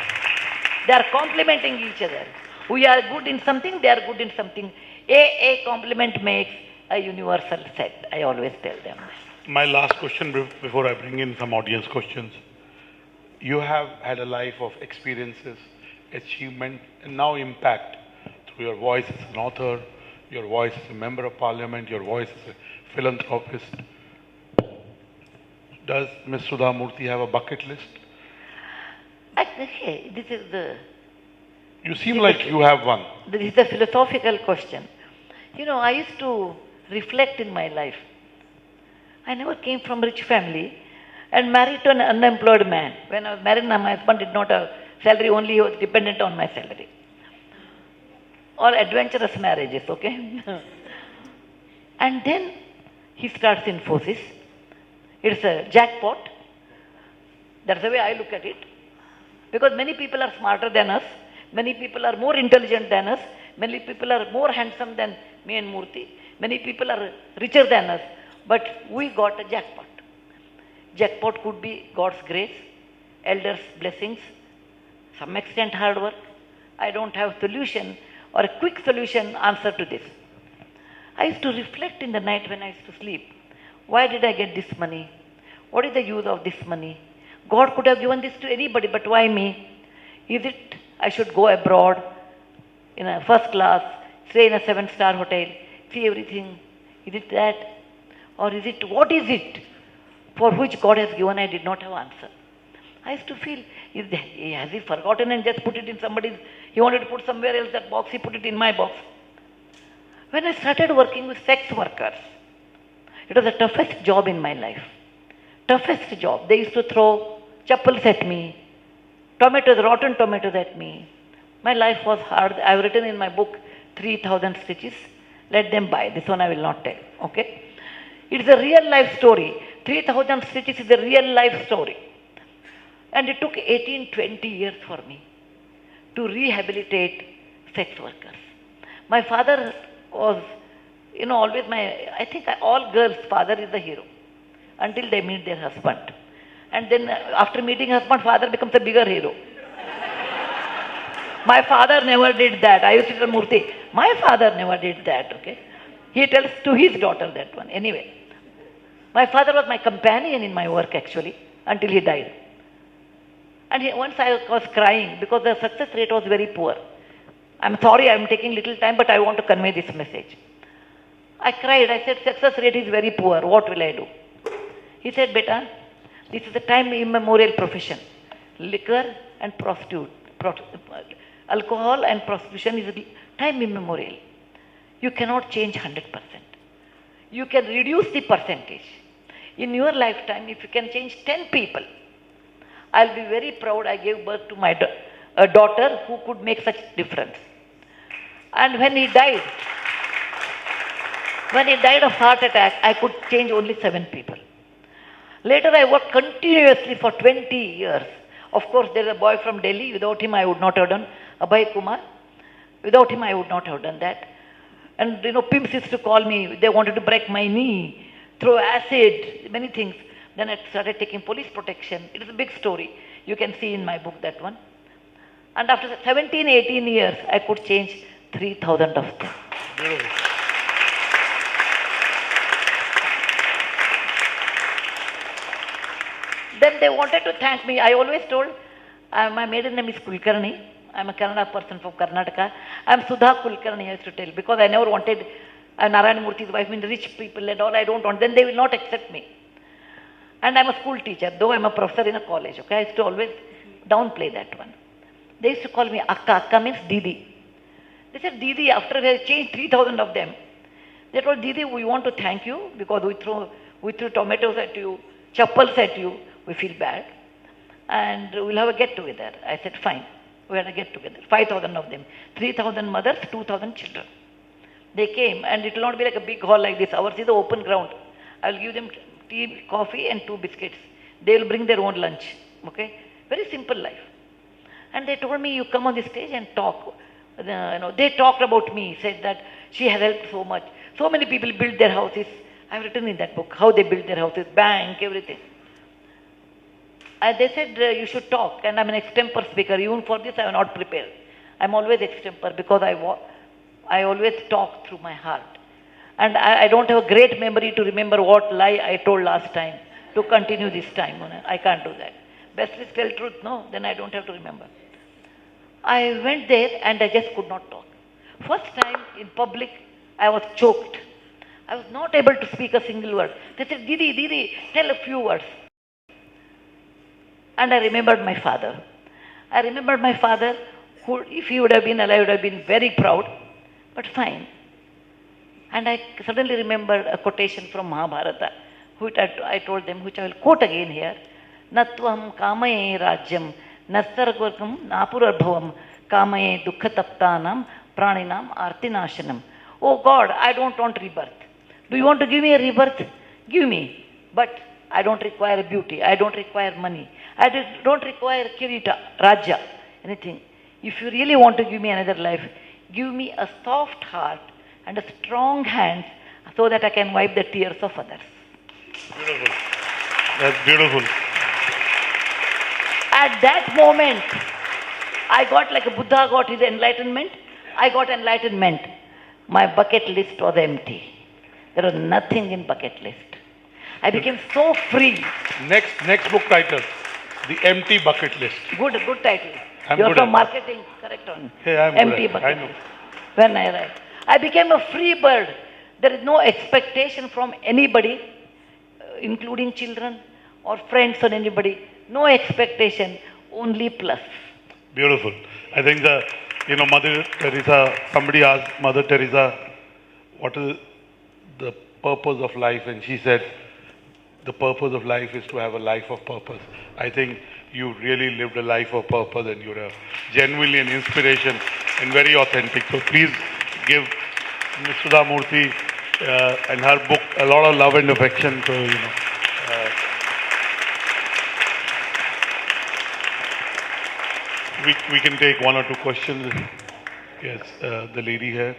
They are complementing each other. We are good in something, they are good in something. A complement makes a universal set. I always tell them. My last question before I bring in some audience questions. You have had a life of experiences, achievement, and now impact through your voice as an author, your voice as a member of parliament, your voice as a philanthropist. Does Ms. Sudha Murthy have a bucket list? Okay, this is the... You seem like you have one. This is a philosophical question. I used to reflect in my life. I never came from a rich family and married to an unemployed man. When I was married, my husband did not have salary, only he was dependent on my salary. Or adventurous marriages, okay? And then he starts Infosys. It's a jackpot. That's the way I look at it. Because many people are smarter than us. Many people are more intelligent than us. Many people are more handsome than me and Murthy. Many people are richer than us. But we got a jackpot. Jackpot could be God's grace, elders' blessings, some extent hard work. I don't have solution or a quick solution answer to this. I used to reflect in the night when I used to sleep. Why did I get this money? What is the use of this money? God could have given this to anybody, but why me? Is it I should go abroad in a first class, stay in a 7-star hotel, see everything? Is it that? Or is it, what is it for which God has given? I did not have answer. I used to feel, has he forgotten and just put it in somebody's, he wanted to put somewhere else that box, he put it in my box. When I started working with sex workers, it was the toughest job in my life. Toughest job. They used to throw chappals at me, rotten tomatoes at me. My life was hard. I've written in my book 3,000 stitches. Let them buy. This one I will not tell. Okay? It's a real life story. 3,000 stitches is a real life story. And it took 18-20 years for me to rehabilitate sex workers. My father was, always I think all girls' father is the hero until they meet their husband. And then after meeting husband, father becomes a bigger hero. My father never did that. I used to tell Murthy, my father never did that, okay? He tells to his daughter that one. Anyway, my father was my companion in my work actually, until he died. And once I was crying because the success rate was very poor. I'm sorry, I'm taking little time, but I want to convey this message. I cried. I said, success rate is very poor. What will I do? He said, beta, this is a time immemorial profession. Liquor and alcohol and prostitution is time immemorial. You cannot change 100%. You can reduce the percentage. In your lifetime, if you can change 10 people, I'll be very proud I gave birth to my a daughter who could make such difference. And when he died of heart attack, I could change only 7 people. Later I worked continuously for 20 years. Of course, there is a boy from Delhi. Without him, I would not have done Abhay Kumar. Without him, I would not have done that. And pimps used to call me. They wanted to break my knee, throw acid, many things. Then I started taking police protection. It is a big story. You can see in my book that one. And after 17, 18 years, I could change 3,000 of them. Beautiful. Then they wanted to thank me. I always told, my maiden name is Kulkarni. I'm a Kannada person from Karnataka. I'm Sudha Kulkarni, I used to tell, because I never wanted Narayana Murthy's wife, rich people and all. I don't want. Then they will not accept me. And I'm a school teacher, though I'm a professor in a college. Okay, I used to always downplay that one. They used to call me Akka. Akka means Didi. They said, Didi, after I changed 3,000 of them, they told, Didi, we want to thank you because we threw tomatoes at you, chappals at you. We feel bad. And we'll have a get-together. I said, fine. We had a get-together. 5,000 of them. 3,000 mothers, 2,000 children. They came, and it will not be like a big hall like this. Ours is the open ground. I will give them tea, coffee, and 2 biscuits. They will bring their own lunch. Okay? Very simple life. And they told me, you come on the stage and talk. They talked about me, said that she has helped so much. So many people built their houses. I've written in that book how they built their houses, bank, everything. They said, you should talk. And I'm an extempore speaker. Even for this, I am not prepared. I'm always extempore because I always talk through my heart. And I don't have a great memory to remember what lie I told last time to continue this time. I can't do that. Best is tell truth, no? Then I don't have to remember. I went there and I just could not talk. First time in public, I was choked. I was not able to speak a single word. They said, Didi, tell a few words. And I remembered my father. I remembered my father, who, if he would have been alive, would have been very proud, but fine. And I suddenly remembered a quotation from Mahabharata, which I told them, which I will quote again here. Natvam kamaye rajyam nasargvarkam napurarbhavam kamaye dukkhataptanam praninam artinashanam. Oh God, I don't want rebirth. Do you want to give me a rebirth? Give me. But I don't require beauty. I don't require money. I don't require kirita, raja, anything. If you really want to give me another life, give me a soft heart and a strong hand so that I can wipe the tears of others. Beautiful. That's beautiful. At that moment, I got like a Buddha got his enlightenment. I got enlightenment. My bucket list was empty. There was nothing in bucket list. I became so free. Next book title, The Empty Bucket List. Good title. I'm You're good from at marketing, correct on. Yeah, I'm Empty good at it. bucket I know. list. When I arrived, I became a free bird. There is no expectation from anybody, including children or friends or anybody. No expectation, only plus. Beautiful. I think Mother Teresa, somebody asked Mother Teresa, what is the purpose of life? And she said, the purpose of life is to have a life of purpose. I think you really lived a life of purpose and you're genuinely an inspiration and very authentic. So please give Ms. Sudha Murthy and her book a lot of love and affection. So, we can take 1 or 2 questions. Yes, the lady here.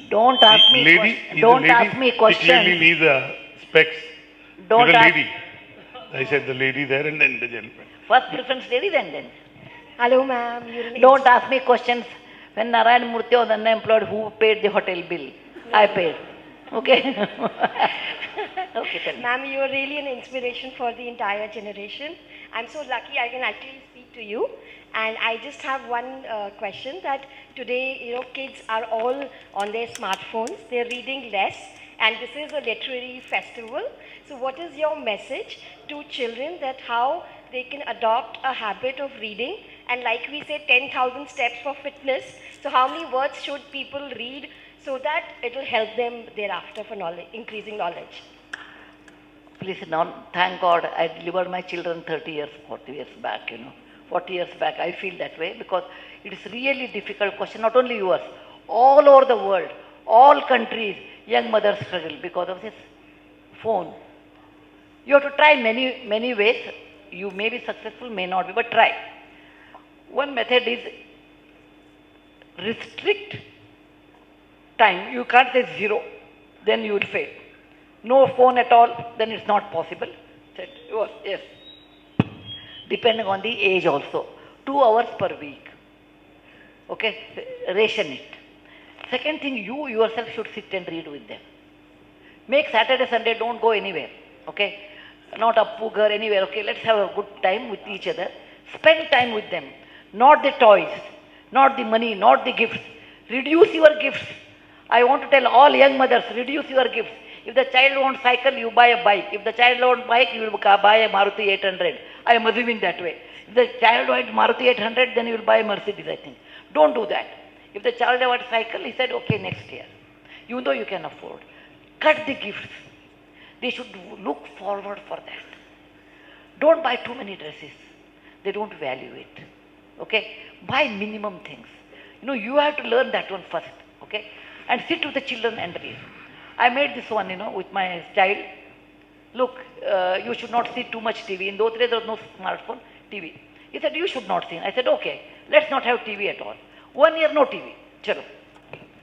Don't ask me ask me questions. She clearly needs specs. Don't You're a ask. lady. I said the lady there and then the gentleman. First preference lady, then. Hello, ma'am. Don't ask me questions. When Narayana Murthy was unemployed, who paid the hotel bill? I paid. Okay? Okay, tell me. Ma'am, you are really an inspiration for the entire generation. I'm so lucky I can actually speak to you. And I just have one question that today, kids are all on their smartphones. They're reading less. And this is a literary festival. So what is your message to children that how they can adopt a habit of reading? And like we say, 10,000 steps for fitness. So how many words should people read so that it will help them thereafter for knowledge, increasing knowledge? Please, now, thank God I delivered my children 30 years, 40 years back, 40 years back. I feel that way because it is really difficult question, not only yours, all over the world, all countries, young mothers struggle because of this phone. You have to try many ways. You may be successful, may not be, but try. One method is restrict time. You can't say 0, then you will fail. No phone at all, then it's not possible. Said, yes. Depending on the age also. 2 hours per week. Okay, ration it. Second thing, you yourself should sit and read with them. Make Saturday, Sunday, don't go anywhere. Okay, not up Pugar, anywhere. Okay, let's have a good time with each other. Spend time with them. Not the toys, not the money, not the gifts. Reduce your gifts. I want to tell all young mothers, reduce your gifts. If the child wants cycle, you buy a bike. If the child wants bike, you will buy a Maruti 800. I am assuming that way. If the child wants Maruti 800, then you will buy a Mercedes, I think. Don't do that. If the child wants cycle, he said, okay, next year. Even though you can afford. Cut the gifts. They should look forward for that. Don't buy too many dresses. They don't value it. Okay? Buy minimum things. You have to learn that one first. Okay? And sit with the children and read. I made this one, with my child. Look, you should not see too much TV. In those days, there was no smartphone, TV. He said, you should not see. I said, okay, let's not have TV at all. 1 year, no TV. Chalo.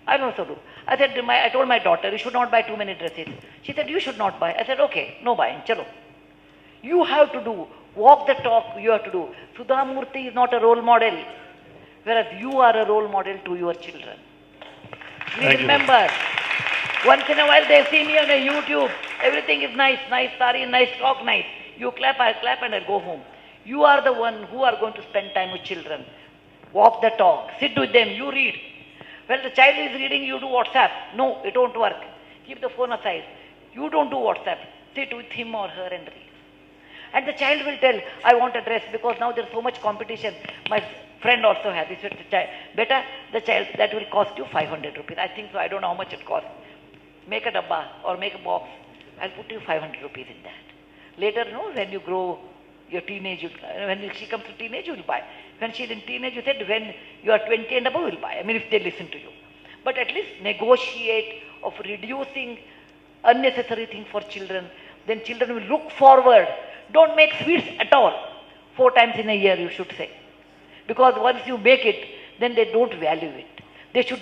I also do. I told my daughter, you should not buy too many dresses. She said, you should not buy. I said, okay, no buying. Chalo. You have to do. Walk the talk, you have to do. Sudha Murthy is not a role model. Whereas you are a role model to your children. Please remember. Once in a while they see me on a YouTube. Everything is nice, nice sari, nice talk, nice. You clap, I clap and I go home. You are the one who are going to spend time with children. Walk the talk, sit with them, you read. Well, the child is reading, you do WhatsApp. No, it won't work. Keep the phone aside. You don't do WhatsApp. Sit with him or her and read. And the child will tell, I want a dress because now there's so much competition. My friend also had this. Better, the child, that will cost you 500 rupees. I think so. I don't know how much it costs. Make a dabba or make a box. I'll put you 500 rupees in that. Later, when you grow your teenage, when she comes to teenage, you will buy. When she's in teenage, you said, when you are 20 and above, you will buy. I mean, if they listen to you. But at least negotiate of reducing unnecessary things for children. Then children will look forward. Don't make sweets at all. 4 times in a year, you should say. Because once you make it, then they don't value it. They should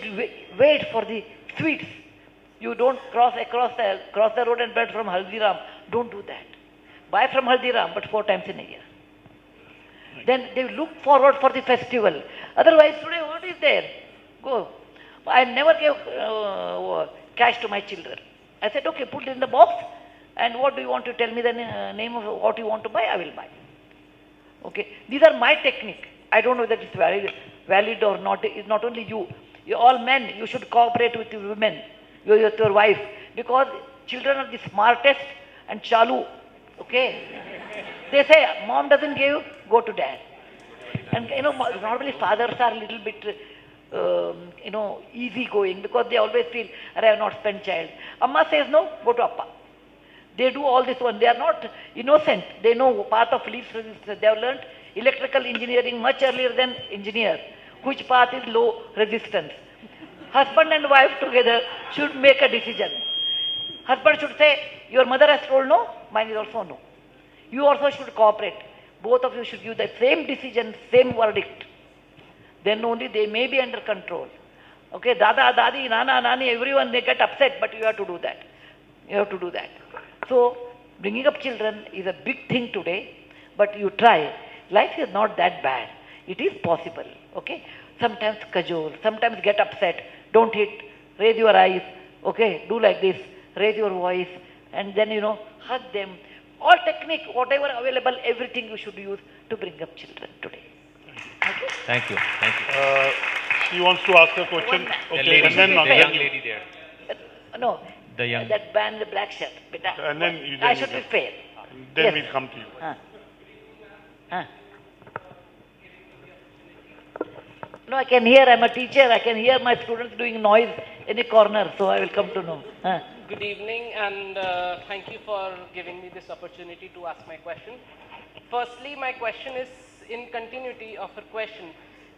wait for the sweets. You don't cross the road and buy from Haldiram. Don't do that. Buy from Haldiram, but 4 times in a year. Right. Then they look forward for the festival. Otherwise, today what is there? Go. I never gave cash to my children. I said, okay, put it in the box. And what do you want to tell me the name of what you want to buy? I will buy. Okay. These are my technique. I don't know whether it's valid or not. It's not only you. You all men, you should cooperate with your women, with your wife. Because children are the smartest and chalu. Okay. They say, mom doesn't give, go to dad. And normally fathers are a little bit easy going because they always feel, I have not spent child. Amma says no, go to Appa. They do all this one. They are not innocent. They know path of least resistance. They have learnt electrical engineering much earlier than engineer. Which path is low resistance. Husband and wife together should make a decision. Husband should say, your mother has told no, mine is also no. You also should cooperate. Both of you should give the same decision, same verdict. Then only they may be under control. Okay, Dada, Dadi, Nana, Nani, everyone, they get upset, but you have to do that. You have to do that. So, bringing up children is a big thing today, but you try. Life is not that bad. It is possible. Okay? Sometimes cajole, sometimes get upset. Don't hit, raise your eyes. Okay? Do like this, raise your voice, and then, hug them. All technique, whatever available, everything you should use to bring up children today. Okay? Thank you. Thank you. She wants to ask a question. The Okay, lady, and then the young you. lady there. No, The young. that man in the black shirt. And then I should be fair. Then Yes. we'll come to you. No, I can hear, I'm a teacher, I can hear my students doing noise in a corner, so I will come to know. Good evening, and thank you for giving me this opportunity to ask my question. Firstly, my question is in continuity of her question,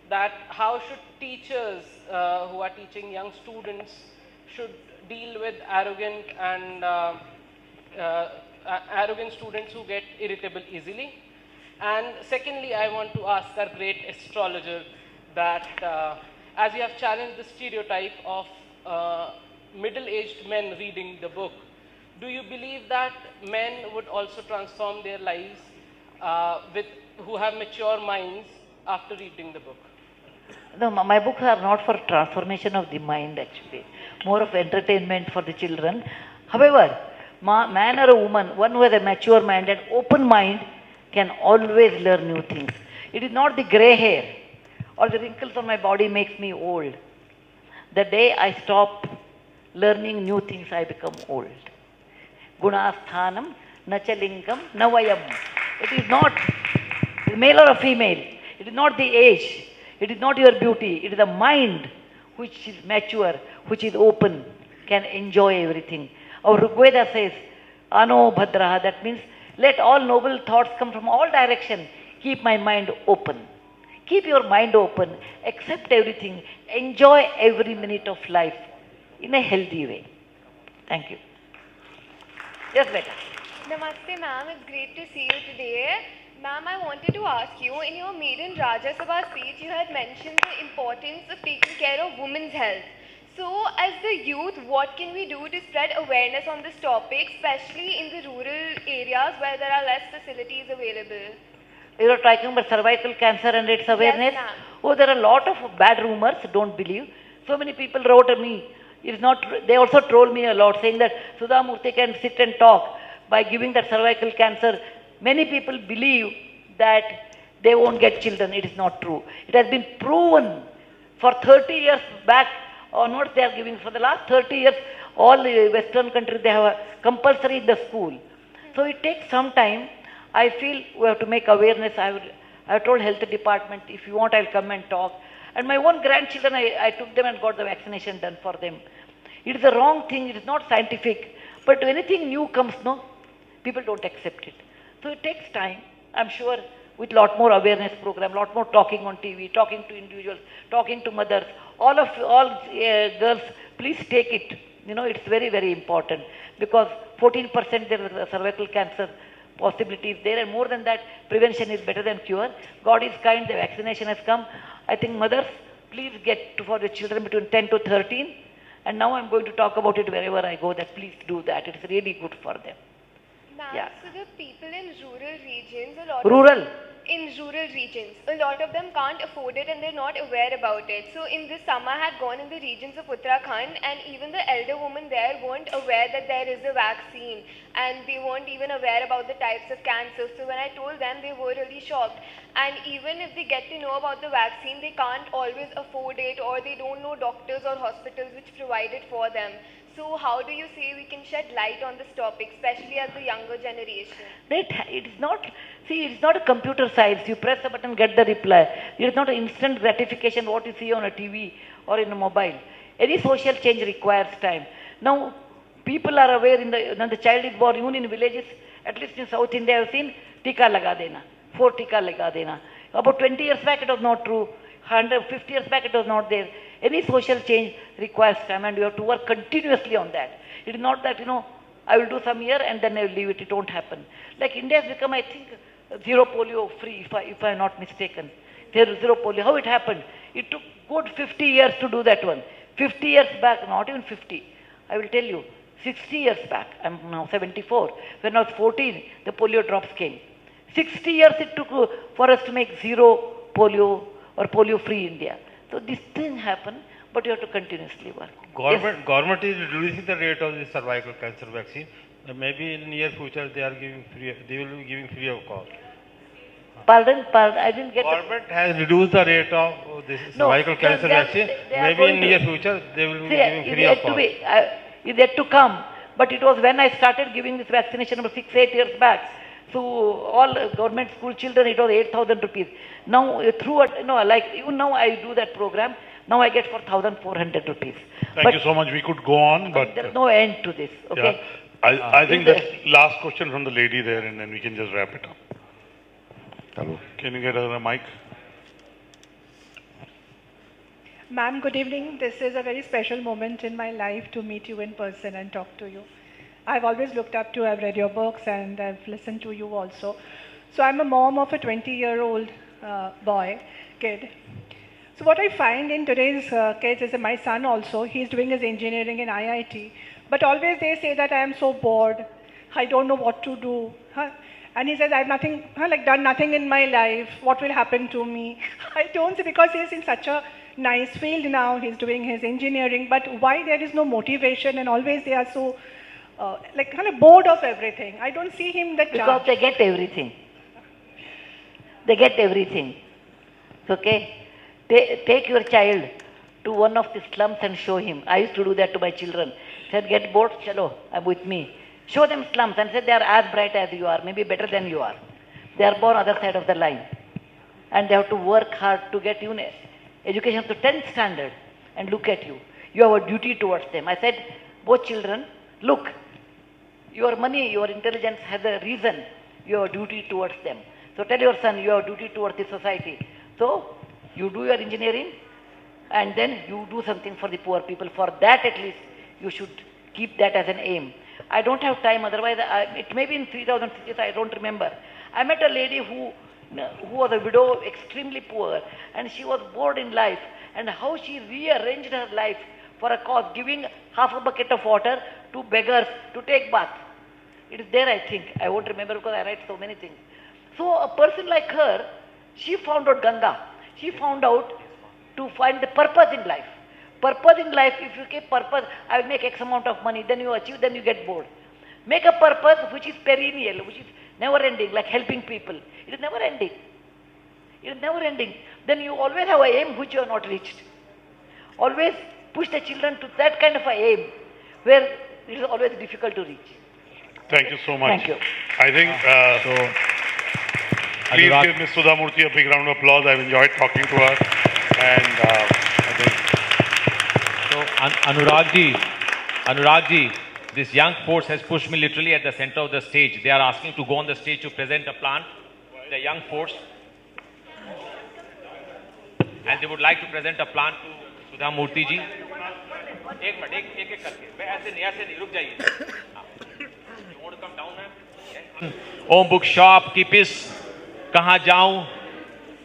that how should teachers who are teaching young students should deal with arrogant and arrogant students who get irritable easily? And secondly, I want to ask our great astrologer that as you have challenged the stereotype of middle-aged men reading the book, do you believe that men would also transform their lives who have mature minds after reading the book? No, my books are not for transformation of the mind actually, more of entertainment for the children. However, man or a woman, one who has a mature mind and open mind can always learn new things. It is not the grey hair or the wrinkles on my body makes me old. The day I stop learning new things, I become old. Gunasthanam, nachalingam, navayam. It is not male or a female. It is not the age. It is not your beauty. It is the mind which is mature, which is open, can enjoy everything. Our Rigveda says, Ano Bhadraha, that means let all noble thoughts come from all directions. Keep my mind open. Keep your mind open. Accept everything. Enjoy every minute of life in a healthy way. Thank you. Yes, beta. Namaste, ma'am. It's great to see you today. Ma'am, I wanted to ask you, in your maiden Rajya Sabha speech, you had mentioned the importance of taking care of women's health. So, as the youth, what can we do to spread awareness on this topic, especially in the rural areas where there are less facilities available? You are talking about cervical cancer and its awareness? ma'am. Oh, there are a lot of bad rumors, don't believe. So many people wrote to me. It is not, they also trolled me a lot, saying that Sudha Murthy can sit and talk by giving that cervical cancer. Many people believe that they won't get children. It is not true. It has been proven for 30 years back onwards they are giving. For the last 30 years, all the Western countries, they have a compulsory in the school. So it takes some time. I feel we have to make awareness. I have told health department, if you want, I'll come and talk. And my own grandchildren, I took them and got the vaccination done for them. It is a wrong thing. It is not scientific. But when anything new comes, no, people don't accept it. So it takes time. I'm sure with lot more awareness program, lot more talking on TV, talking to individuals, talking to mothers, all girls, please take it. You know, it's very, very important because 14% there is cervical cancer possibility is there, and more than that, prevention is better than cure. God is kind, the vaccination has come. I think mothers, please get for the children between 10 to 13. And now I'm going to talk about it wherever I go, that please do that. It's really good for them. Ma'am, Yeah. so the people in rural regions, in rural regions, a lot of them can't afford it and they're not aware about it. So in this summer, I had gone in the regions of Uttarakhand, and even the elder women there weren't aware that there is a vaccine, and they weren't even aware about the types of cancer. So when I told them, they were really shocked. And even if they get to know about the vaccine, they can't always afford it, or they don't know doctors or hospitals which provide it for them. So how do you say we can shed light on this topic, especially as the younger generation? It's not, see, it's not a computer science. You press a button, get the reply. It is not an instant gratification what you see on a TV or in a mobile. Any social change requires time. Now, people are aware when the child is born, even in villages, at least in South India, I have seen, tika laga dena, 4 tika laga dena. About 20 years back, it was not true. 150 years back, it was not there. Any social change requires time, and you have to work continuously on that. It is not that, I will do some year and then I will leave it. It won't happen. Like India has become, I think, zero polio free, if I am not mistaken. There is zero polio. How it happened? It took good 50 years to do that one. 50 years back, not even 50. I will tell you, 60 years back, I'm now 74. When I was 14, the polio drops came. 60 years it took for us to make zero polio or polio-free India. So this thing happen, but you have to continuously work. Government is reducing the rate of the cervical cancer vaccine. Maybe in near future they are giving free. They will be giving free of cost. Pardon, I didn't get. Government has reduced the rate of this No, cervical cancer vaccine. they are Maybe going in to- near future they will be See, giving it's free yet of to cost. be, it's yet to come. But it was when I started giving this vaccination about 6-8 years back. So all government school children, it was 8,000 rupees. Now through like even now I do that program. Now I get for 1,400 rupees. Thank you so much. We could go on, but There's no end to this. Okay. yeah, I think that last question from the lady there, and then we can just wrap it up. Hello. Can you get her a mic? Ma'am, good evening. This is a very special moment in my life to meet you in person and talk to you. I've always looked up to, I've read your books and I've listened to you also. So I'm a mom of a 20-year-old kid. So what I find in today's kids is that my son also, he's doing his engineering in IIT, but always they say that I am so bored, I don't know what to do. Huh? And he says, I've nothing, done nothing in my life, what will happen to me? I don't see, because he's in such a nice field now, he's doing his engineering, but why there is no motivation and always they are so, bored of everything. I don't see him that Because charge. they get everything. They get everything. Okay? Take your child to one of the slums and show him. I used to do that to my children. Said, get bored, chalo, I'm with me. Show them slums and said they are as bright as you are, maybe better than you are. They are born other side of the line. And they have to work hard to get you education to 10th standard and look at you. You have a duty towards them. I said, both children, look, your money, your intelligence has a reason. You have a duty towards them. So tell your son, you have a duty towards the society. So you do your engineering and then you do something for the poor people. For that at least, you should keep that as an aim. I don't have time, otherwise it may be in 3000 cities, I don't remember. I met a lady who was a widow, extremely poor, and she was bored in life, and how she rearranged her life for a cause, giving half a bucket of water to beggars to take bath. It is there, I think. I won't remember because I write so many things. So a person like her, she found out Ganga. She found out to find the purpose in life. Purpose in life, if you keep purpose, I will make X amount of money, then you achieve, then you get bored. Make a purpose which is perennial, which is never ending, like helping people. It is never ending. It is never ending. Then you always have an aim which you have not reached. Always push the children to that kind of an aim where it is always difficult to reach. Thank you so much. Thank you. I think, please give Ms. Sudha Murthy a big round of applause. I've enjoyed talking to her. And I think... So, Anurag ji, this young force has pushed me literally at the center of the stage. They are asking to go on the stage to present a plant, the young force. And they would like to present a plant to Sudha Murthy ji. एक minute एक करके ऐसे नहीं रुक जाइए. You want to come down, ma'am? Om Book Shop, Kipis, कहाँ जाऊं?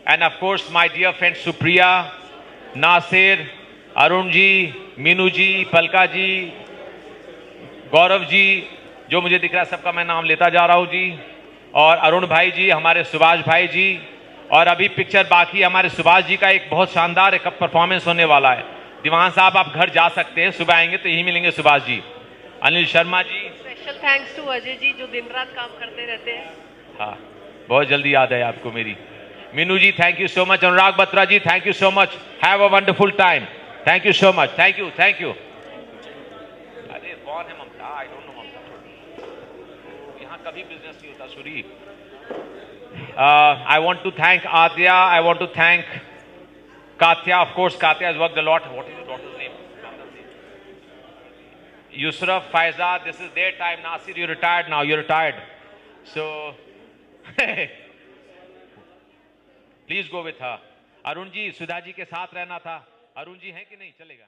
And of course my dear friend Supriya, Nasir, Arun ji, Meenu जी, पलका जी, गौरव जी, जो मुझे दिख रहा है सबका मैं नाम लेता जा रहा हूं जी, और अरुण भाई जी, हमारे सुभाष भाई जी, और अभी पिक्चर बाकी हमारे सुभाष जी का एक बहुत शानदार एक परफॉर्मेंस होने वाला है. दीवान साहब आप घर जा सकते हैं, सुबह आएंगे तो यही मिलेंगे Subhash ji. Anil Sharma ji, special thanks to Ajay ji जो दिन रात काम करते रहते हैं. हाँ बहुत जल्दी याद है आपको मेरी. Meenu ji thank you so much. Anurag Batra ji thank you so much. Have a wonderful time. Thank you so much. Thank you. अरे कौन है ममता? आई डोंट नो ममता. यहाँ कभी बिजनेस नहीं होता Suri. I want to thank Adya. I want to thank Katya. Of course, Katya has worked a lot. What is his daughter's name? Yusraf, Faiza. This is their time. Nasir, you're retired now. You're retired. So, please go with her. Arun ji, Sudha ji के साथ रहना था. अरुण जी हैं कि नहीं? चलेगा.